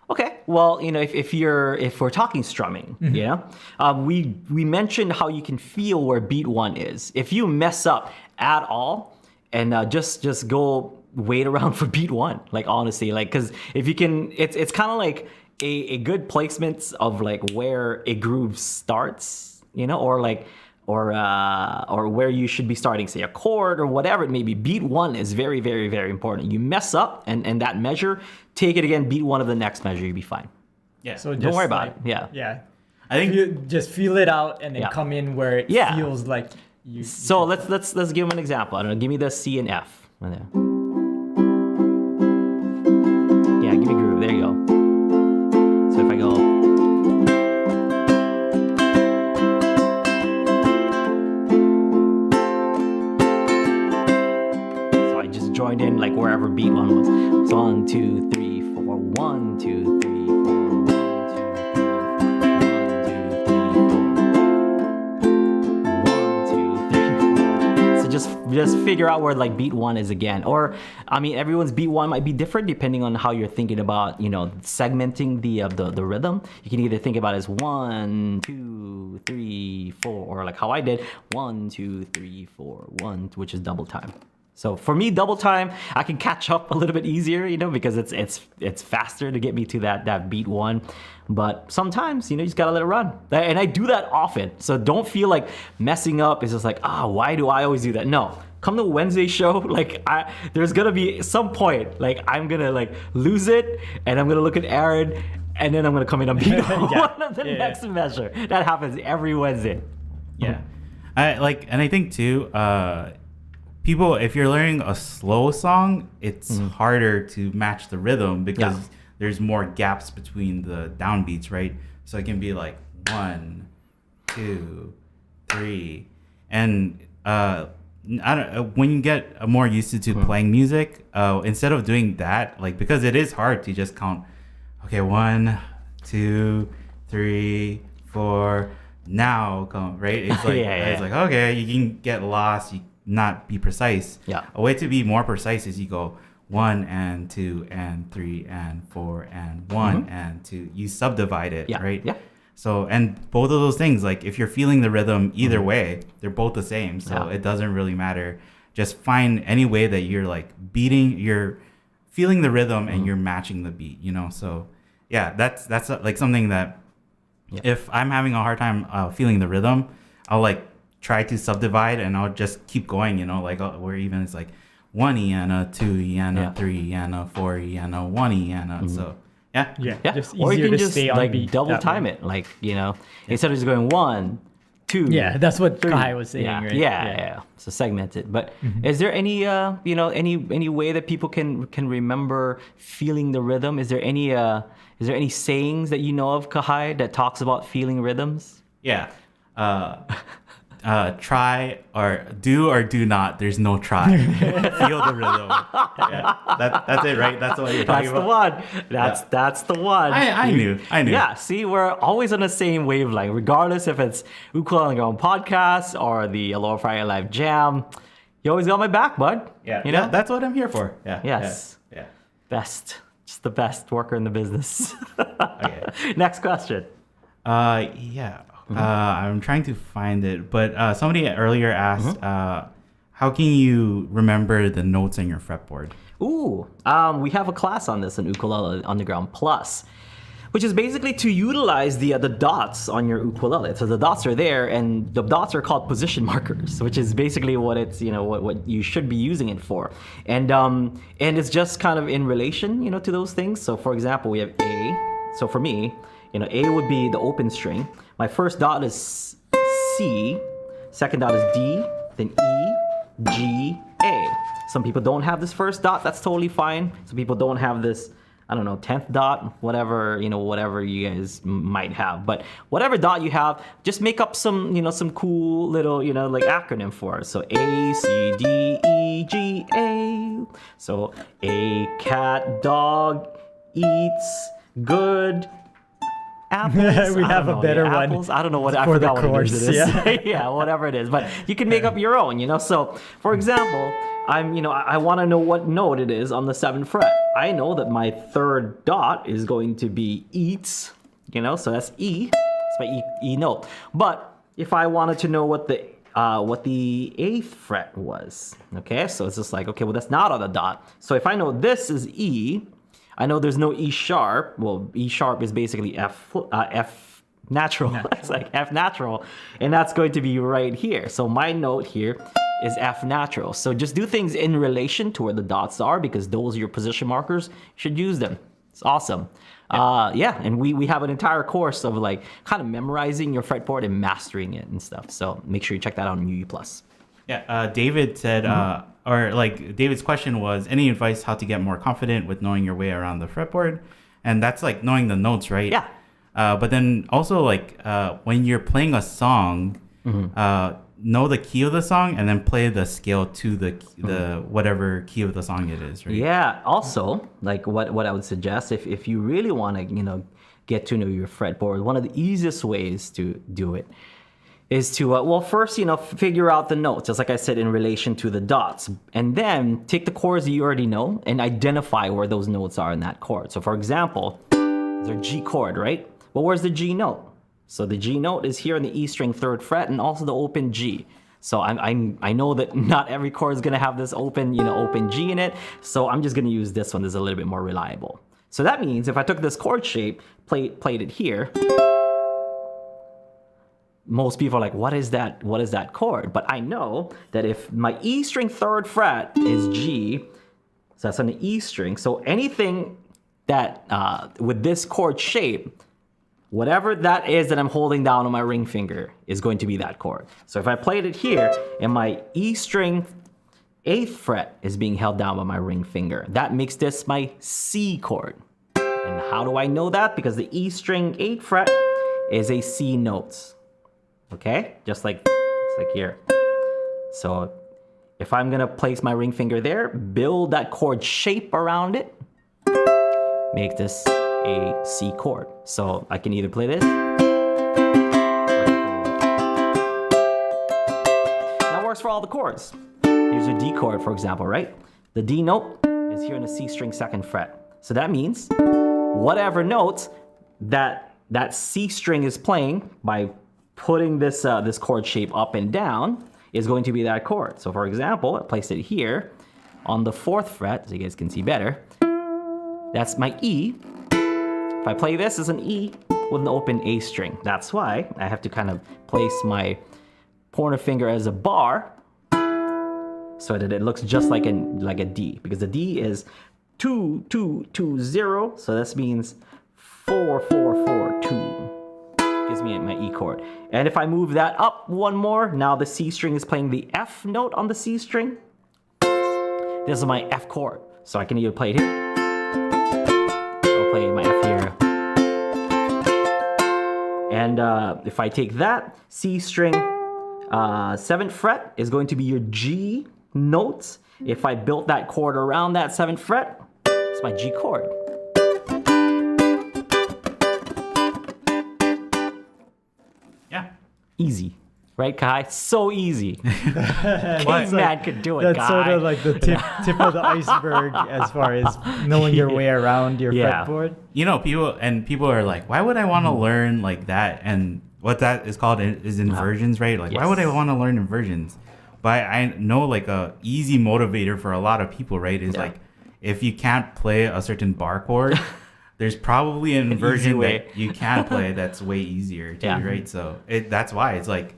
Okay, well, if we're talking strumming, we mentioned how you can feel where beat 1 is. If you mess up at all, and just go wait around for beat 1, like honestly, like because if you can, it's kind of like a good placement of like where a groove starts, or where you should be starting, say a chord or whatever it may be. Beat 1 is very, very, very important. You mess up and that measure, take it again, beat 1 of the next measure, you'll be fine. Yeah. So don't worry about it. Yeah. Yeah. I think You just feel it out and then come in where it feels like you. So let's give them an example. I don't know. Give me the C and F. Right there. Yeah, give me groove. There you go. So if I go. So I just joined in like wherever beat 1 was. So 1, 2, 3, 4. 1, 2, 3, 4. 1, 2, 3, 4. 1, 2, 3, 4. 1, 2, 3, 4. So just figure out where like beat 1 is again. Or I mean, everyone's beat 1 might be different depending on how you're thinking about, segmenting the rhythm. You can either think about it as 1, 2, 3, 4, or like how I did 1, 2, 3, 4, 1, which is double time. So for me, double time, I can catch up a little bit easier, because it's faster to get me to that beat 1. But sometimes, you just gotta let it run. And I do that often. So don't feel like messing up is just like, why do I always do that? No. Come to Wednesday show, there's gonna be some point, like I'm gonna like lose it, and I'm gonna look at Aaron, and then I'm gonna come in and beat one of the next measure. That happens every Wednesday. Yeah, I think too. People, if you're learning a slow song, it's harder to match the rhythm because there's more gaps between the downbeats, right? So it can be like 1, 2, 3, and when you get more used to playing music, instead of doing that, like because it is hard to just count. Okay, 1, 2, 3, 4. Now come right. It's like it's like okay, you can get lost. You not be precise. Yeah. A way to be more precise is you go 1 and 2 and 3 and 4 and 1 and 2. You subdivide it, right? Yeah. So, and both of those things, like if you're feeling the rhythm either way, they're both the same. So it doesn't really matter. Just find any way that you're like you're feeling the rhythm and you're matching the beat, So yeah, that's like something that if I'm having a hard time feeling the rhythm, I'll like try to subdivide and I'll just keep going, like where even it's like 1 E and a 2 E and a 3 E and a 4 E and a 1 E and a, so Yeah. Yeah. Just Or you easier can to just stay on like beat double that time way. it, like instead of just going 1, 2. Yeah, that's what 3. Kai was saying, yeah. right? Yeah. So segment it. But is there any any way that people can remember feeling the rhythm? Is there any sayings that you know of, Kahai, that talks about feeling rhythms? Yeah. Try or do not. There's no try. Feel the rhythm. Yeah. That's it, right? That's what you're talking That's the about. one. That's the one. I knew. Yeah, see, we're always on the same wavelength, regardless if it's Ukulele on the Ground podcast or the Aloha Friday Live Jam. You always got my back, bud. Yeah. You know? That's what I'm here for. Yeah. Yes. Yeah. Best. Just the best worker in the business. Okay. Next question. Yeah. I'm trying to find it, but somebody earlier asked, how can you remember the notes on your fretboard? Ooh, we have a class on this in Ukulele Underground Plus, which is basically to utilize the dots on your ukulele. So the dots are there, and the dots are called position markers, which is basically what it's what you should be using it for, and it's just kind of in relation to those things. So for example, we have A. So for me, A would be the open string. My first dot is C, second dot is D, then E, G, A. Some people don't have this first dot, that's totally fine. Some people don't have this, 10th dot, whatever you guys might have. But whatever dot you have, just make up some cool little, like acronym for it. So A, C, D, E, G, A. So a cat, dog, eats, good, apples. We have a better one apples. I don't know what I for the forgot what chorus, it is. yeah. Yeah, whatever it is. But you can make up your own, So, for example, I want to know what note it is on the 7th fret. I know that my third dot is going to be eats, so that's E. It's my E note. But if I wanted to know what the 8th fret was, okay, so it's just like, okay, well, that's not on the dot. So if I know this is E, I know there's no E sharp. Well, E sharp is basically F natural. It's like F natural, and that's going to be right here. So my note here is F natural. So just do things in relation to where the dots are, because those are your position markers. You should use them. It's awesome. And we have an entire course of like kind of memorizing your fretboard and mastering it and stuff. So make sure you check that out on UU Plus. Yeah. David said, David's question was, any advice how to get more confident with knowing your way around the fretboard? And that's like knowing the notes, right? Yeah. But then also like when you're playing a song, know the key of the song and then play the scale to the whatever key of the song it is, right? Yeah. Also, like what I would suggest, if you really want to get to know your fretboard, one of the easiest ways to do it is to first figure out the notes, just like I said, in relation to the dots, and then take the chords that you already know and identify where those notes are in that chord. So for example, there's our G chord, right? Well, where's the G note? So the G note is here in the E string 3rd fret and also the open G. So I know that not every chord is gonna have this open G in it. So I'm just gonna use this one that's a little bit more reliable. So that means if I took this chord shape, played it here, most people are like, what is that chord? But I know that if my E string 3rd fret is G, so that's on the E string. So anything that with this chord shape, whatever that is that I'm holding down on my ring finger is going to be that chord. So if I played it here and my E string 8th fret is being held down by my ring finger, that makes this my C chord. And how do I know that? Because the E string 8th fret is a C note. Okay, just like here. So if I'm gonna place my ring finger there, build that chord shape around it, make this a C chord. So I can either play this, that works for all the chords. Here's a D chord, for example, right? The D note is here in the C string 2nd fret. So that means whatever notes that C string is playing by putting this chord shape up and down is going to be that chord. So for example, I placed it here on the 4th fret, so you guys can see better. That's my E. If I play this as an E with an open A string, that's why I have to kind of place my pointer finger as a bar so that it looks just like a D, because the D is 2 2 2 0. So this means 4 4 4 2. Gives me my E chord. And if I move that up one more, now the C string is playing the F note on the C string. This is my F chord. So I can either play it here, or play my F here. And if I take that, C string, 7th fret is going to be your G note. If I built that chord around that 7th fret, it's my G chord. Yeah. Easy. Right, Kai? So easy. Caveman could do it, That's Kai. sort of like the tip of the iceberg as far as knowing your way around your Yeah. fretboard. You know, people are like, why would I want to learn like that? And what that is called is inversions, right? Like, why would I want to learn inversions? But I know like a easy motivator for a lot of people, right? Is like, if you can't play a certain bar chord, there's probably an inversion that you can play that's way easier too, right? So that's why it's like,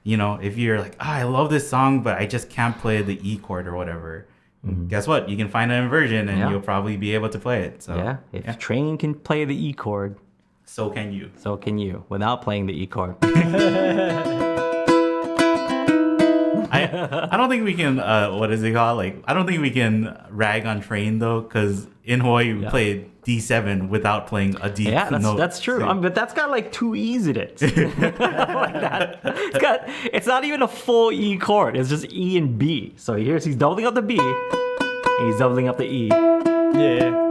you know, if you're like, I love this song, but I just can't play the E chord or whatever. Guess what? You can find an inversion and you'll probably be able to play it. So if Train can play the E chord, so can you. so can you, without playing the E chord. I don't think we can, what is it called? Like, I don't think we can rag on Train though, because in Hawaii we played D7 without playing a D note. That's true. But that's got like 2 E's in it. Like that. It's not even a full E chord. It's just E and B. So he's doubling up the B, and he's doubling up the E. Yeah.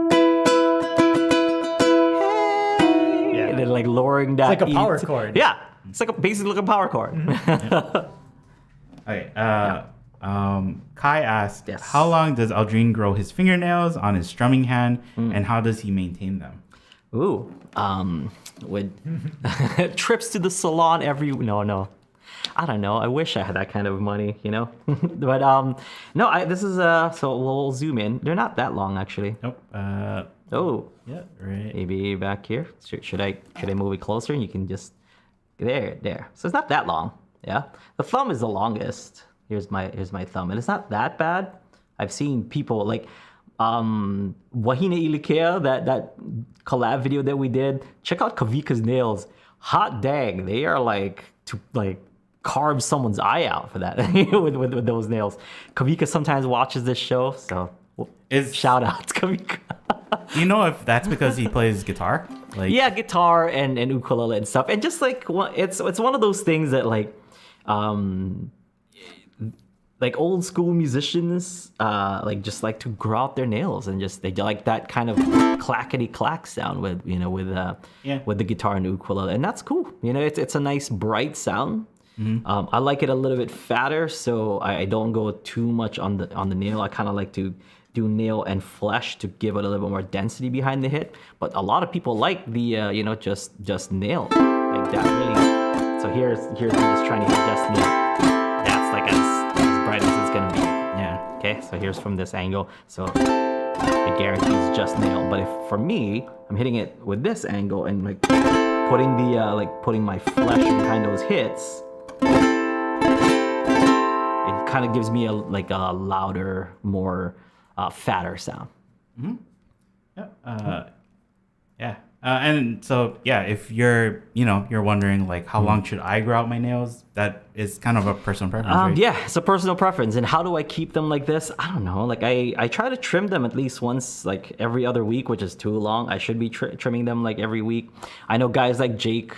And then like lowering that. It's like a E power chord. Yeah. It's like basically like a power chord. Okay. Kai asked, Yes. how long does Aldrine grow his fingernails on his strumming hand, and how does he maintain them? Ooh. With trips to the salon every no. I don't know. I wish I had that kind of money, you know. But no. This is so we'll zoom in. They're not that long actually. Nope. Oh. Yeah. Right. Maybe back here. Should I move it closer and you can just there. So it's not that long. Yeah. The thumb is the longest. Here's my thumb, and it's not that bad. I've seen people like Wahine Ilikea, that collab video that we did. Check out Kavika's nails. Hot dang, they are like to like carve someone's eye out for that with those nails. Kavika sometimes watches this show, so shout out to Kavika. Do you know if that's because he plays guitar? Like, yeah, guitar and ukulele and stuff, and just like it's one of those things that like old school musicians just like to grow out their nails, and just they like that kind of clackety clack sound with the guitar and ukulele, and that's cool. You know, it's a nice bright sound. I like it a little bit fatter, so I don't go too much on the nail. I kind of like to do nail and flesh to give it a little bit more density behind the hit. But a lot of people like the just nail like that really. So here's me just trying to hit just nail. That's like as bright as it's gonna be. Yeah. Okay, so here's from this angle. So it guarantees just nail. But if for me, I'm hitting it with this angle and like putting my flesh behind those hits, it kind of gives me a louder, more fatter sound. Yeah. And so, if you're wondering like how long should I grow out my nails, that is kind of a personal preference, right? Yeah, it's a personal preference. And how do I keep them like this? I don't know. Like I try to trim them at least once, like every other week, which is too long. I should be trimming them like every week. I know guys like Jake,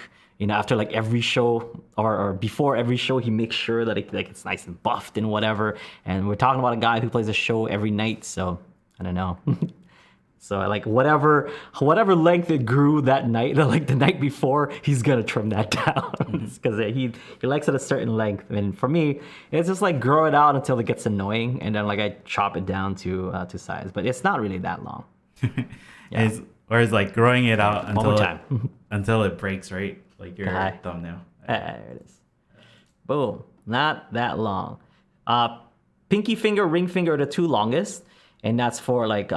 after like every show or before every show, he makes sure that it's nice and buffed and whatever. And we're talking about a guy who plays a show every night, so I don't know. So like whatever length it grew that night, like the night before, he's gonna trim that down because he likes it a certain length. And for me, it's just like grow it out until it gets annoying, and then like I chop it down to size. But it's not really that long. Yeah. Whereas like growing it out time. until it breaks, right? Like your thumbnail. There it is. Boom. Not that long. Pinky finger, ring finger are the two longest, and that's for like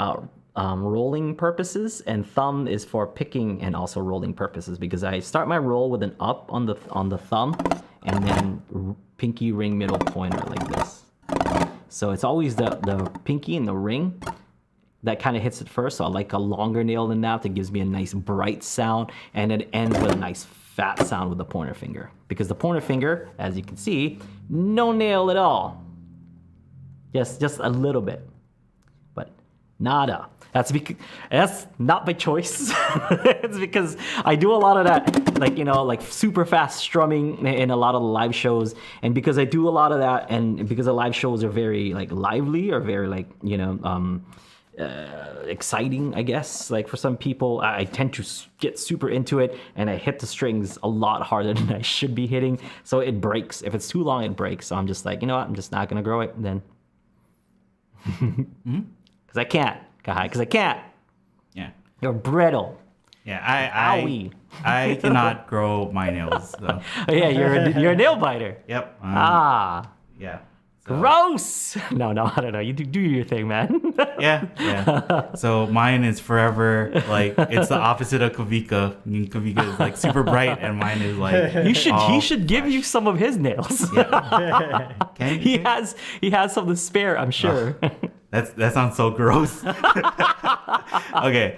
rolling purposes, and thumb is for picking and also rolling purposes, because I start my roll with an up on the thumb and then pinky, ring, middle pointer like this. So it's always the pinky and the ring that kind of hits it first. So I like a longer nail than that gives me a nice bright sound, and it ends with a nice fat sound with the pointer finger. Because the pointer finger, as you can see, no nail at all. Just a little bit, but nada. That's not by choice. It's because I do a lot of that, like super fast strumming in a lot of the live shows, and because I do a lot of that, and because the live shows are very like lively or very like exciting, I guess. Like for some people, I tend to get super into it, and I hit the strings a lot harder than I should be hitting, so it breaks. If it's too long, it breaks. So I'm just like, you know what? I'm just not gonna grow it then, because I can't. Because I can't. Yeah. You're brittle. Yeah, I cannot grow my nails. So. Yeah, you're a nail biter. Yep. Yeah. So. Gross. No, I don't know. You do your thing, man. Yeah. So mine is forever like it's the opposite of Kavika. I mean, Kavika is like super bright, and mine is like. He should give you some of his nails. Yeah. Can he has some to spare, I'm sure. That sounds so gross. Okay.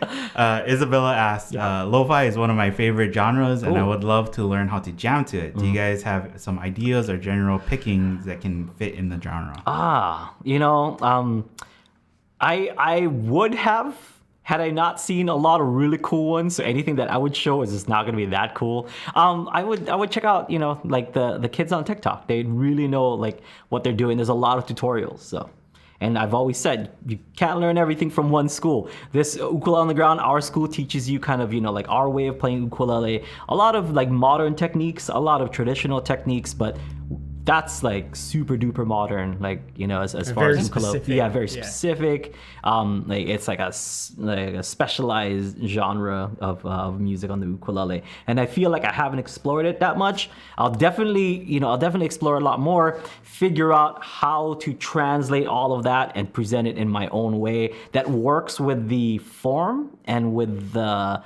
Isabella asked, lo-fi is one of my favorite genres, and I would love to learn how to jam to it. Do you guys have some ideas or general pickings that can fit in the genre? I would have, had I not seen a lot of really cool ones. So anything that I would show is just not going to be that cool. I would check out, like the kids on TikTok. They really know like what they're doing. There's a lot of tutorials. So. And I've always said, you can't learn everything from one school. This Ukulele on the Ground, our school teaches you kind of, like our way of playing ukulele. A lot of like modern techniques, a lot of traditional techniques, but that's like super duper modern, like, as far as ukulele. Yeah, very specific. Like it's like a specialized genre of music on the ukulele. And I feel like I haven't explored it that much. I'll definitely explore a lot more, figure out how to translate all of that and present it in my own way that works with the form and with the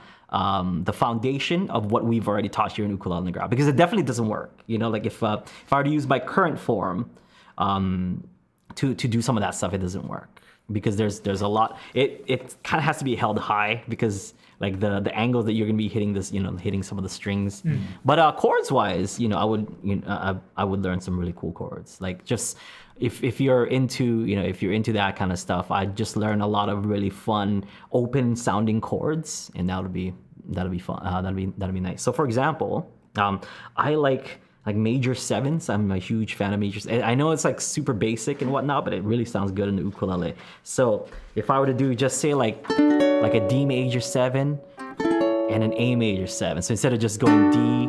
foundation of what we've already taught here in Ukulele on the Ground, because it definitely doesn't work. Like if I were to use my current form to do some of that stuff, it doesn't work because there's a lot. It kind of has to be held high because like the angles that you're gonna be hitting this, hitting some of the strings. But chords wise, I would learn some really cool chords. Like just if you're into that kind of stuff, I'd just learn a lot of really fun open sounding chords, and that'll be fun. That'll be nice. So for example, I like major sevens. I'm a huge fan of majors. I know it's like super basic and whatnot, but it really sounds good in the ukulele. So if I were to do just say like a D major 7 and an A major 7. So instead of just going D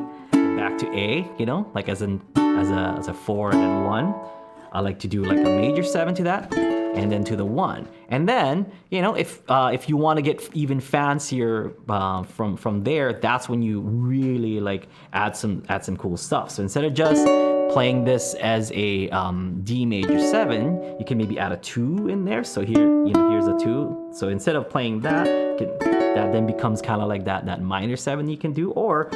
back to A, like as a 4 and then 1, I like to do like a major 7 to that, and then to the 1. And then, if you want to get even fancier from there, that's when you really like add some cool stuff. So instead of just playing this as a D major 7, you can maybe add a 2 in there. So here, here's a 2. So instead of playing that, that then becomes kind of like that minor 7 you can do. Or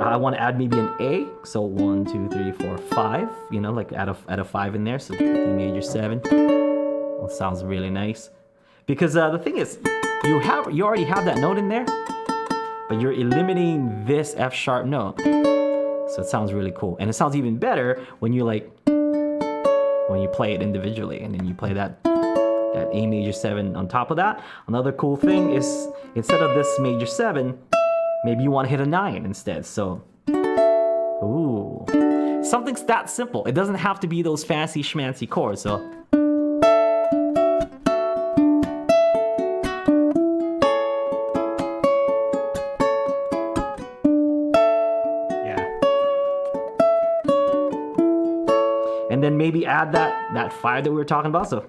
I want to add maybe an A, so 1, 2, 3, 4, 5. Like add a 5 in there. So D major 7. Well, sounds really nice. Because the thing is, you already have that note in there, but you're eliminating this F sharp note. So it sounds really cool, and it sounds even better when you play it individually, and then you play that A major 7 on top of that. Another cool thing is instead of this major 7, maybe you want to hit a 9 instead. So, ooh, something's that simple. It doesn't have to be those fancy schmancy chords. So. And then maybe add that 5 that we were talking about. So.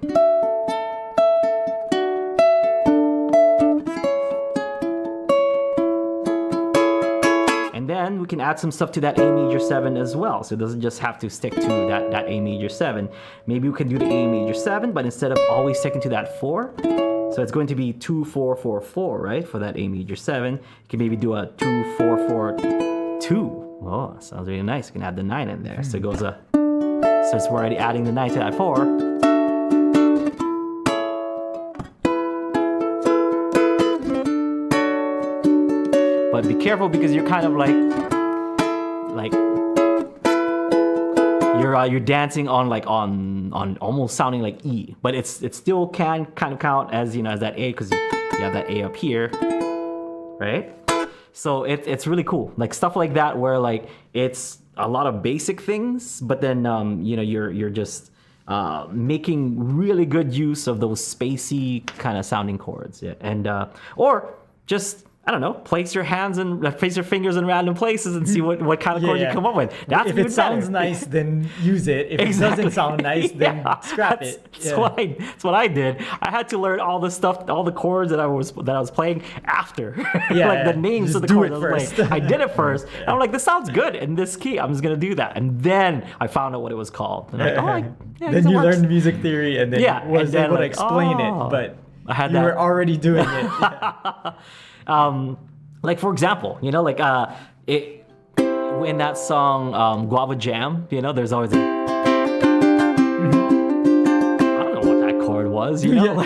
And then we can add some stuff to that A major 7 as well. So it doesn't just have to stick to that A major 7. Maybe we can do the A major 7, but instead of always sticking to that 4, so it's going to be 2, 4, 4, 4, right? For that A major 7. You can maybe do a 2, 4, 4, 2. Oh, sounds really nice. You can add the 9 in there. So it goes a. Since we're already adding the 9 to that 4. but be careful because you're kind of like you're dancing on almost sounding like E, but it still can kind of count as as that A because you have that A up here, right? So it's really cool, like stuff like that where like it's a lot of basic things, but then you're just making really good use of those spacey kind of sounding chords, yeah, and or just I don't know, place your fingers in random places and see what kind of chord you come up with. That's if it sounds nice, then use it. If it doesn't sound nice, then scrap it. That's what I did. I had to learn all the stuff, all the chords that I was playing after, like the names of the chords I was playing. I did it first. And I'm like, this sounds good in this key. I'm just gonna do that, and then I found out what it was called. And I'm like, then you learned music theory, and then was able to explain it, but you were already doing it. Like for example, in that song Guava Jam, there's always I don't know what that chord was, who knows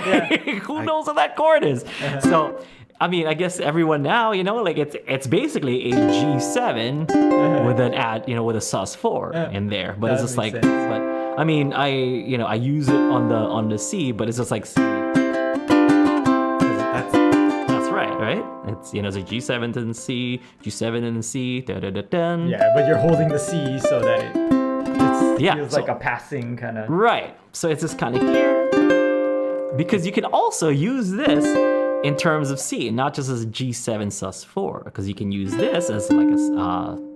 what that chord is? So I mean, I guess everyone now, it's basically a G7 with with a sus4 in there, but it's just like sense. But I mean, I use it on the C, but it's just like C. Right? It's it's a G7 and C, G7 and C, da da da da. Yeah, but you're holding the C so that it feels like a passing kind of. Right. So it's just kind of here. Because you can also use this in terms of C, not just as a G7 sus4, because you can use this as like a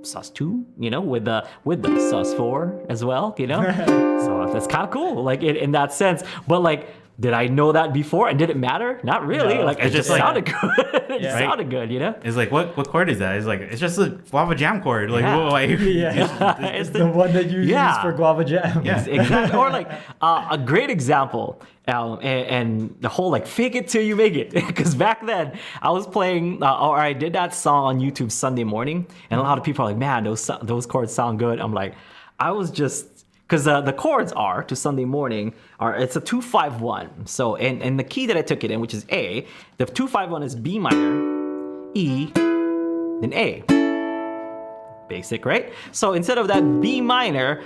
sus2, with the sus4 as well, So that's kind of cool, like in that sense. But like, did I know that before and did it matter? Not really. No, like it just sounded good. It sounded good, It's like what chord is that? It's just a guava jam chord. Like it's the one that you use for guava jam. Yeah, exactly. Or like a great example, and the whole like fake it till you make it. Because back then I was playing, or I did that song on YouTube Sunday morning, and a lot of people are like, man, those chords sound good. I'm like, I was just. Because the chords are to Sunday morning it's a 2-5-1. So in the key that I took it in, which is A, the 2-5-1 is B minor, E, then A. Basic, right? So instead of that B minor,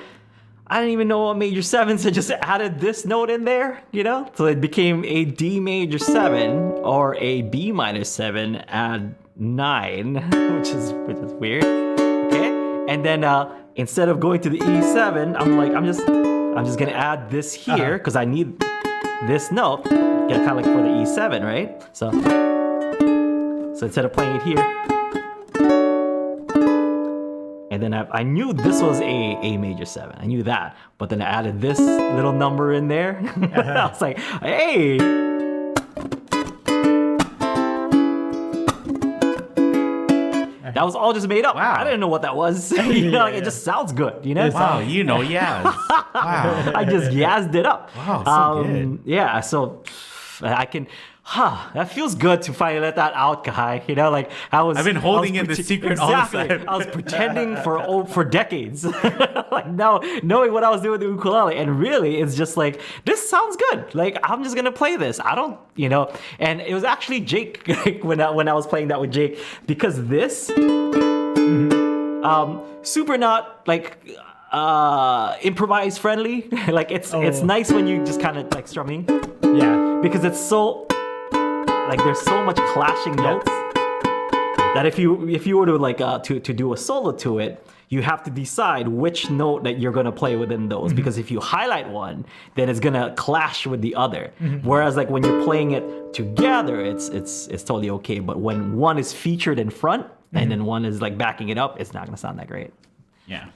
I didn't even know what major 7, so I just added this note in there, So it became a D major 7 or a B minor 7 add 9, which is weird. Okay, and then instead of going to the E7, I'm like, I'm just gonna add this here because I need this note, kind of like for the E7, right? So instead of playing it here, and then I knew this was a major 7. I knew that, but then I added this little number in there. I was like, hey. That was all just made up. Wow. I didn't know what that was. It just sounds good, Wow, Yaz. Wow. I just yazzed it up. Wow, so good. Yeah, so I can... that feels good to finally let that out, Kai. I've been holding in the secret all this time. I was pretending for decades. Like now, knowing what I was doing with the ukulele, and really, it's just like, this sounds good. Like, I'm just gonna play this. I don't, And it was actually Jake when I was playing that with Jake, because this, super not like improvise friendly. Like it's nice when you just kind of like strumming. Yeah. Because it's so. Like there's so much clashing notes that if you were to like to do a solo to it, you have to decide which note that you're gonna play within those. Because if you highlight one, then it's gonna clash with the other. Whereas like when you're playing it together, it's totally okay. But when one is featured in front and then one is like backing it up, it's not gonna sound that great. Yeah.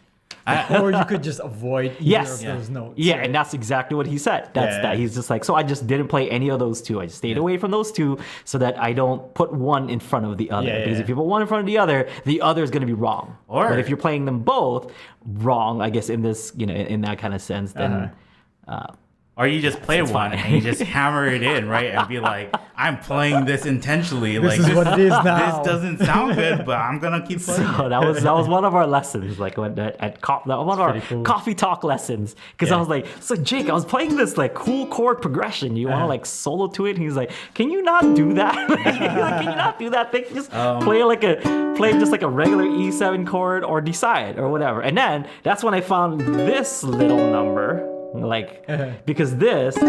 Or you could just avoid either of those notes. Yeah, and that's exactly what he said. That. He's just like, so I just didn't play any of those two. I just stayed away from those two so that I don't put one in front of the other. Because if you put one in front of the other is going to be wrong. But if you're playing them both wrong, I guess in this, in that kind of sense, then Or you just play one and you just hammer it in, right? And be like, I'm playing this intentionally. This is what it is now. This doesn't sound good, but I'm gonna keep playing. So that was one of our lessons, like one of our cool. coffee talk lessons. Because I was like, so Jake, I was playing this like cool chord progression. You want to like solo to it? And he's like, can you not do that? He's like, can you not do that thing? Just play just like a regular E7 chord or decide or whatever. And then that's when I found this little number, like because this is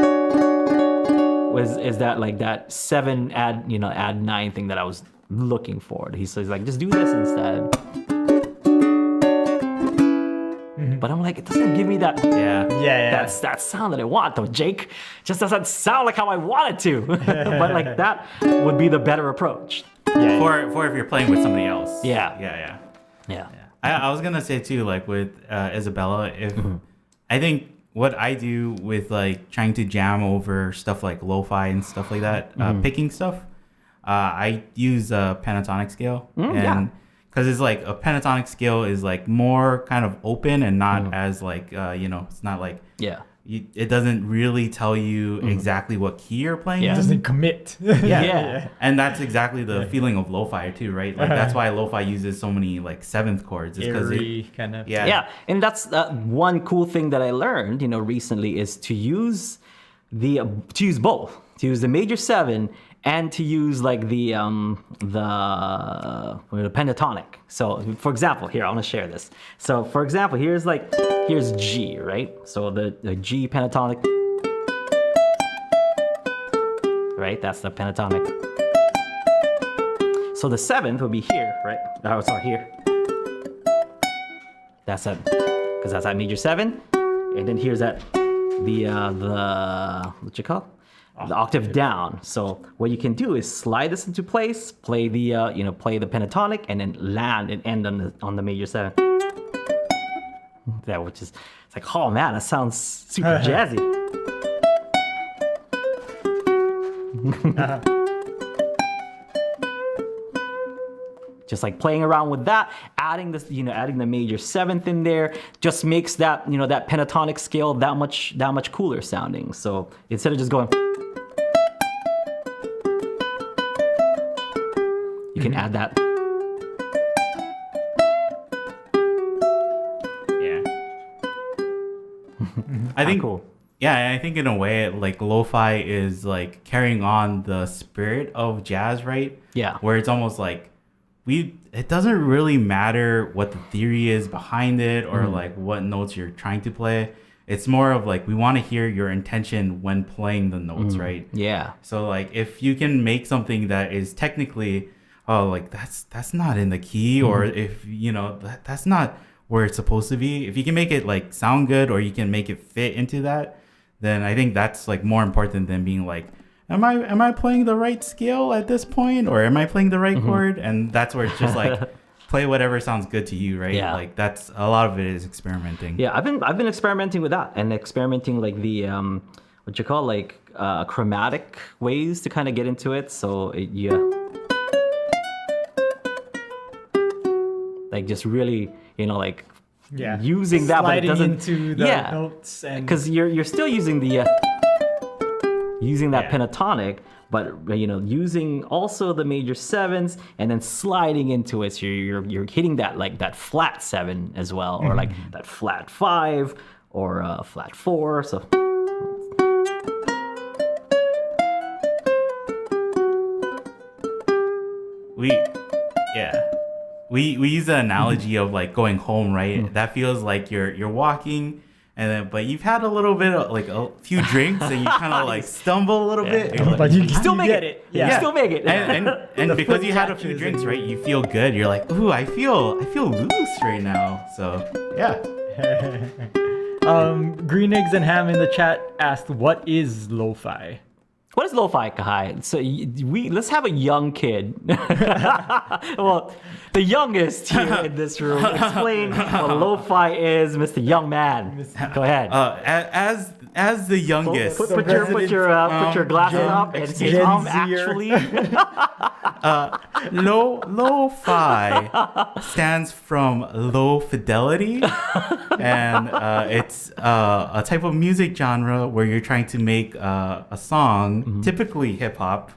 that like that 7 add 9 thing that I was looking for. He's like, just do this instead. But I'm like, it doesn't give me that that sound that I want though, Jake. Just doesn't sound like how I want it to. But like that would be the better approach. For if you're playing with somebody else. Yeah. I was gonna say too, like with Isabella, if I think what I do with like trying to jam over stuff like lo-fi and stuff like that, picking stuff, I use a pentatonic scale, and because it's like a pentatonic scale is like more kind of open and not as like it's not like it doesn't really tell you exactly what key you're playing. It doesn't commit. And that's exactly the feeling of lo-fi too, right? Like that's why lo-fi uses so many like seventh chords. Airy kind of. And that's one cool thing that I learned, recently is to use both, to use the major 7 and to use like the pentatonic. So for example, here I want to share this. So for example, here's G, right? So the G pentatonic, right? That's the pentatonic. So the 7th would be here, right? Oh, sorry, here. That's that, because that's that major 7, and then here's that the what you call? The octave down. So what you can do is slide this into place, play the play the pentatonic, and then land and end on the major 7. That which is, it's like, oh man, that sounds super jazzy. Just like playing around with that, adding this, adding the major 7th in there, just makes that, that pentatonic scale that much cooler sounding. So instead of just going, you can add that. I think cool. Yeah, I think in a way, like lo-fi is like carrying on the spirit of jazz, right? Yeah. Where it's almost like it doesn't really matter what the theory is behind it or like what notes you're trying to play. It's more of like we want to hear your intention when playing the notes, right? Yeah. So like if you can make something that is technically, like that's not in the key, or if that's not where it's supposed to be. If you can make it like sound good, or you can make it fit into that, then I think that's like more important than being like, am I playing the right scale at this point, or am I playing the right chord? And that's where it's just like play whatever sounds good to you, right? Yeah. Like that's a lot of it is experimenting. Yeah, I've been experimenting with that and experimenting like the what you call like chromatic ways to kind of get into it. So like just really like using that, but it doesn't into the notes, and because you're still using the using that pentatonic, but using also the major 7s and then sliding into it. So you're hitting that like that flat 7 as well, or like that flat 5 or flat 4. So we use the analogy of like going home, right? That feels like you're walking, and then but you've had a little bit of like a few drinks, and you kind of like stumble a little bit. But you still make it. You still make it. And because you had a few drinks, right? You feel good. You're like, ooh, I feel loose right now. So yeah. Green Eggs and Ham in the chat asked, what is lo-fi? What is lo-fi, Kahai? So let's have a young kid. Well, the youngest here in this room. Explain what lo-fi is, Mr. Young Man. Go ahead. As the youngest, Put your glasses up and say, actually. Lo-fi stands from low fidelity, and it's a type of music genre where you're trying to make a song, typically hip hop,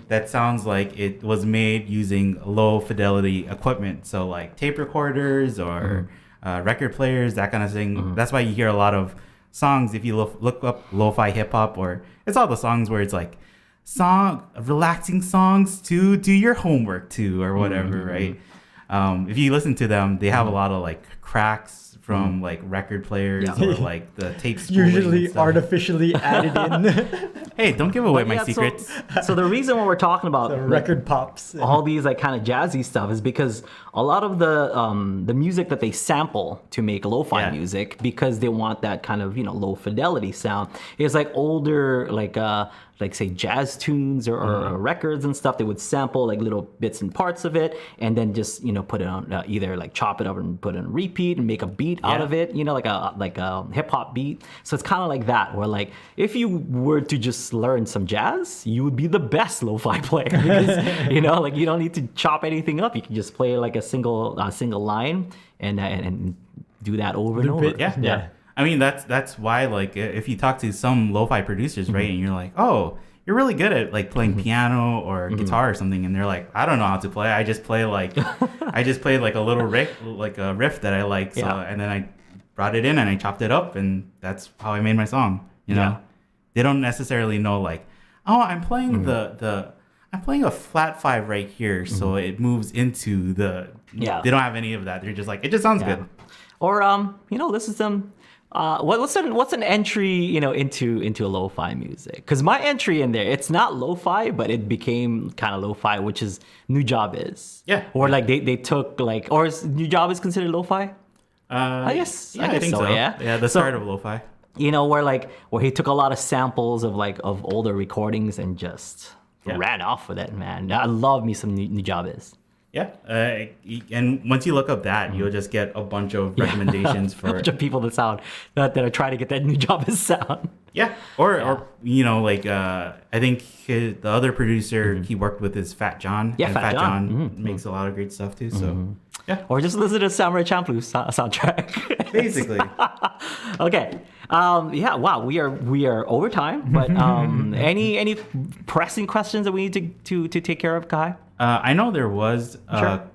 that sounds like it was made using low fidelity equipment, so like tape recorders or record players, that kind of thing. That's why you hear a lot of songs, if you look up lo-fi hip hop, or it's all the songs where it's like relaxing songs to do your homework to or whatever, right? If you listen to them, they have a lot of like cracks from like record players or like the tape spooling Usually artificially added in. Hey, don't give away my secrets. So the reason why we're talking about The record pops. all these like kind of jazzy stuff is because a lot of the music that they sample to make lo-fi music, because they want that kind of low fidelity sound, is like older like say jazz tunes or records and stuff. They would sample like little bits and parts of it, and then just put it on either like chop it up and put it on repeat and make a beat out of it, like a hip hop beat. So it's kind of like that, where like if you were to just learn some jazz, you would be the best lo-fi player, because like you don't need to chop anything up. You can just play like a single line and do that over and over. Yeah. I mean, that's why, like, if you talk to some lo-fi producers, right, and you're like, oh, you're really good at like playing piano or guitar or something, and they're like, I don't know how to play. I just play like, I just played like a little riff, like a riff that I like. So, and then I brought it in and I chopped it up, and that's how I made my song. You know, they don't necessarily know like, oh, I'm playing I'm playing a flat 5 right here, so it moves into the. They don't have any of that. They're just like, it just sounds good. Or this is some. What's an entry into lo-fi music? Because my entry in there, it's not lo-fi, but it became kind of lo-fi, which is New Job is. Or like they took like, or is New Job is considered lo-fi? I guess I think so. Yeah, the start of lo-fi. Where he took a lot of samples of older recordings and just ran off with it, man. I love me some New Job is. Yeah, and once you look up that, you'll just get a bunch of recommendations for a bunch of people that are trying to get that New Job is sound. Yeah, or I think the other producer he worked with is Fat John. Yeah, and Fat John makes a lot of great stuff too. So or just listen to Samurai Champloo soundtrack. Basically. Okay. Wow. We are over time, but any pressing questions that we need to take care of, Kai? I know there was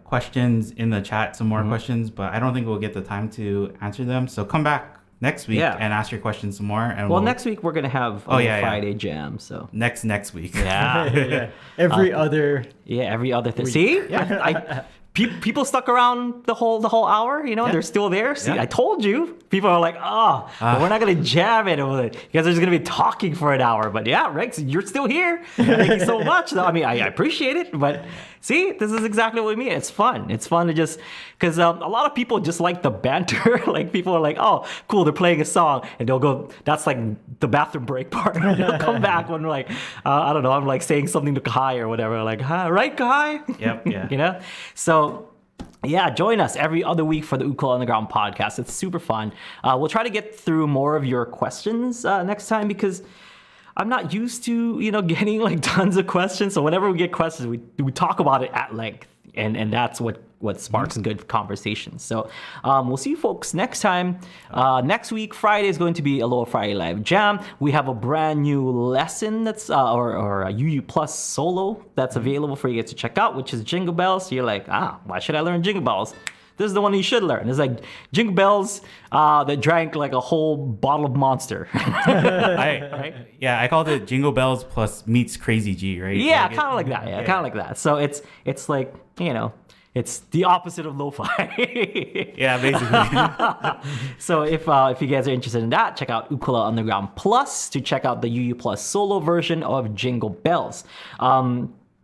questions in the chat, some more questions, but I don't think we'll get the time to answer them. So come back next week and ask your questions some more. And next week we're gonna have Friday jam. So next week. Yeah. Every other. Yeah, every other thing. See? Yeah. People stuck around the whole hour, they're still there. See, I told you. People are like, we're not going to jam it. You guys are just going to be talking for an hour. But yeah, Rex, you're still here. Thank you so much. I mean, I appreciate it. But see, this is exactly what we mean. It's fun. It's fun to just, because a lot of people just like the banter. Like people are like, oh, cool, they're playing a song. And they'll go, that's like the bathroom break part. They'll come back when like, I don't know, I'm like saying something to Kai or whatever. Like, right, Kai? Yep, yeah. So, yeah, join us every other week for the Ukulele on the Ground podcast. It's super fun. We'll try to get through more of your questions next time, because I'm not used to, getting like tons of questions. So whenever we get questions, we talk about it at length, and that's what sparks good conversations. So we'll see you folks next time. Next week, Friday is going to be Aloha Friday Live Jam. We have a brand new lesson that's or a UU Plus solo that's available for you guys to check out, which is Jingle Bells. So you're like, why should I learn Jingle Bells? This is the one you should learn. It's like Jingle Bells that drank like a whole bottle of Monster. I called it Jingle Bells plus meets Crazy G, right? Yeah, kind of like that. Yeah, kind of like that. So it's like, it's the opposite of lo-fi. Yeah, basically. So if you guys are interested in that, check out Ukulele Underground Plus to check out the UU Plus solo version of Jingle Bells.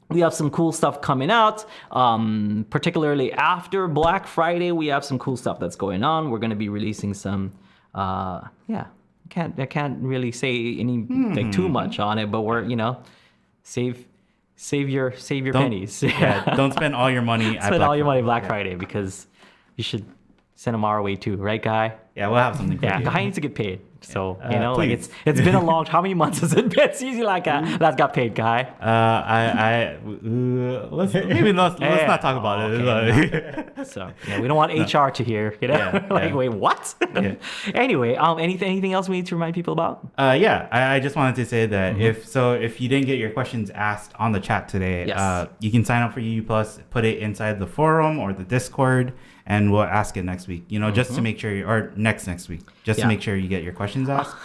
We have some cool stuff coming out, particularly after Black Friday. We have some cool stuff that's going on. We're going to be releasing some, I can't really say any like too much on it, but we're save your pennies. Yeah, don't spend all your money. Spend all your money Black Friday because you should send them our way too, right, Guy? Yeah, we'll have something for Yeah, you. Guy needs to get paid. So like please. it's been a long. How many months has it been? Easy like that got paid, Guy. Let's not talk about it. Okay. So we don't want HR to hear. Wait, what? Yeah. Anyway, anything else we need to remind people about? I just wanted to say that if you didn't get your questions asked on the chat today, Yes. you can sign up for UU Plus, put it inside the forum or the Discord, and we'll ask it next week. Just to make sure, or next week, just to make sure you get your questions asked.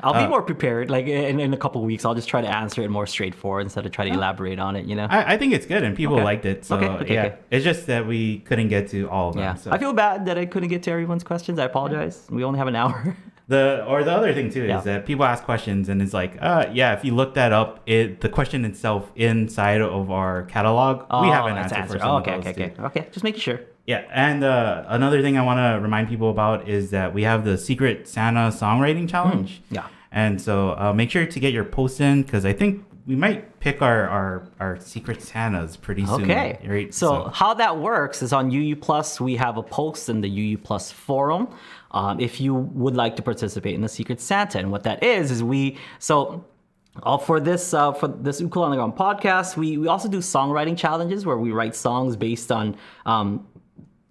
I'll be more prepared. Like in a couple of weeks, I'll just try to answer it more straightforward instead of try to elaborate on it. I think it's good and people liked it. So Okay. it's just that we couldn't get to all of them. Yeah, So. I feel bad that I couldn't get to everyone's questions. I apologize. We only have an hour. The other thing too is that people ask questions and it's like, if you look that up, the question itself inside of our catalog, we have an answer for some of those too. Okay. Just making sure. Yeah, and another thing I want to remind people about is that we have the Secret Santa Songwriting Challenge. Yeah. And so make sure to get your posts in because I think we might pick our Secret Santas pretty soon. Okay. Right? So how that works is on UU Plus, we have a post in the UU Plus forum. If you would like to participate in the Secret Santa, and what that is for this Ukulele on the Ground podcast, we also do songwriting challenges where we write songs based on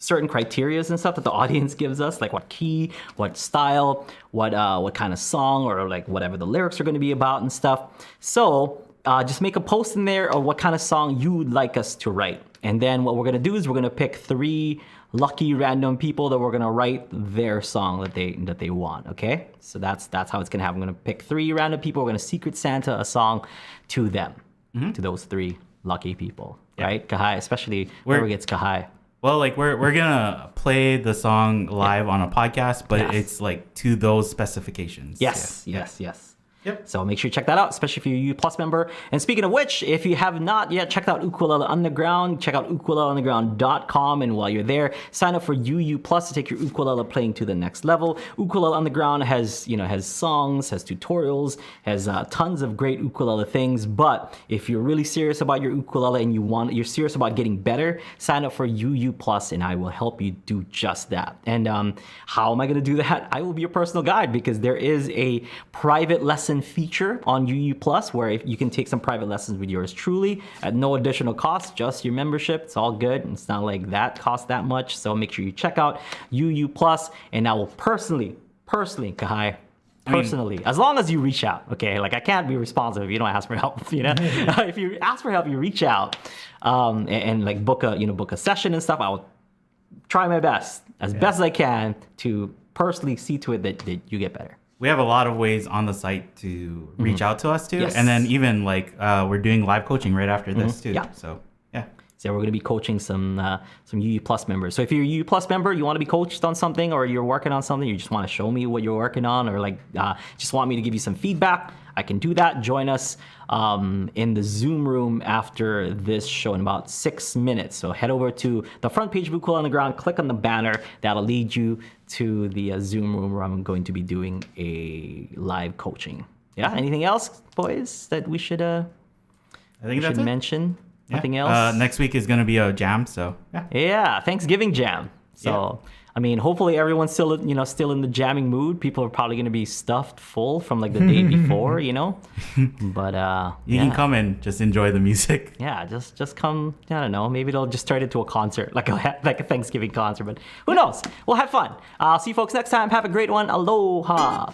certain criterias and stuff that the audience gives us, like what key, what style, what kind of song, or like whatever the lyrics are going to be about and stuff. So just make a post in there of what kind of song you would like us to write. And then what we're going to do is we're going to pick 3 lucky random people that we're going to write their song that they want. Okay, so that's how it's going to happen. I'm going to pick 3 random people. We're going to Secret Santa a song to them, to those 3 lucky people, right? Kahai, especially whoever gets Kahai. Well, like we're gonna play the song live on a podcast, but it's like to those specifications. Yes. Yep. So make sure you check that out, especially if you're a U Plus member. And speaking of which, if you have not yet checked out Ukulele Underground, check out ukuleleunderground.com. And while you're there, sign up for UU Plus to take your ukulele playing to the next level. Ukulele Underground has songs, has tutorials, has tons of great ukulele things. But if you're really serious about your ukulele and you're serious about getting better, sign up for UU Plus, and I will help you do just that. And how am I going to do that? I will be your personal guide because there is a private lesson feature on UU Plus where you can take some private lessons with yours truly at no additional cost, just your membership. It's all good. It's not like that costs that much. So make sure you check out UU Plus, and I will personally, Kahai, as long as you reach out, okay? Like I can't be responsive if you don't ask for help, If you ask for help, you reach out and like book a session and stuff. I will try my best, best as I can, to personally see to it that you get better. We have a lot of ways on the site to reach out to us too. Yes. And then even like we're doing live coaching right after this too. Yeah. So yeah. So we're going to be coaching some UU Plus members. So if you're a UU Plus member, you want to be coached on something, or you're working on something, you just want to show me what you're working on, or like just want me to give you some feedback, I can do that. Join us in the Zoom room after this show in about 6 minutes. So head over to the front page of Ukulele on the Ground, click on the banner. That'll lead you to the Zoom room where I'm going to be doing a live coaching. Yeah. Anything else, boys, that we should mention? Yeah. Nothing else? Next week is going to be a jam. So yeah. Yeah. Thanksgiving jam. So. Yeah. I mean, hopefully everyone's still in the jamming mood. People are probably going to be stuffed full from like the day before, But you can come and just enjoy the music. Yeah, just come. I don't know. Maybe they'll just turn it into a concert, like a Thanksgiving concert. But who knows? We'll have fun. I'll see you folks next time. Have a great one. Aloha.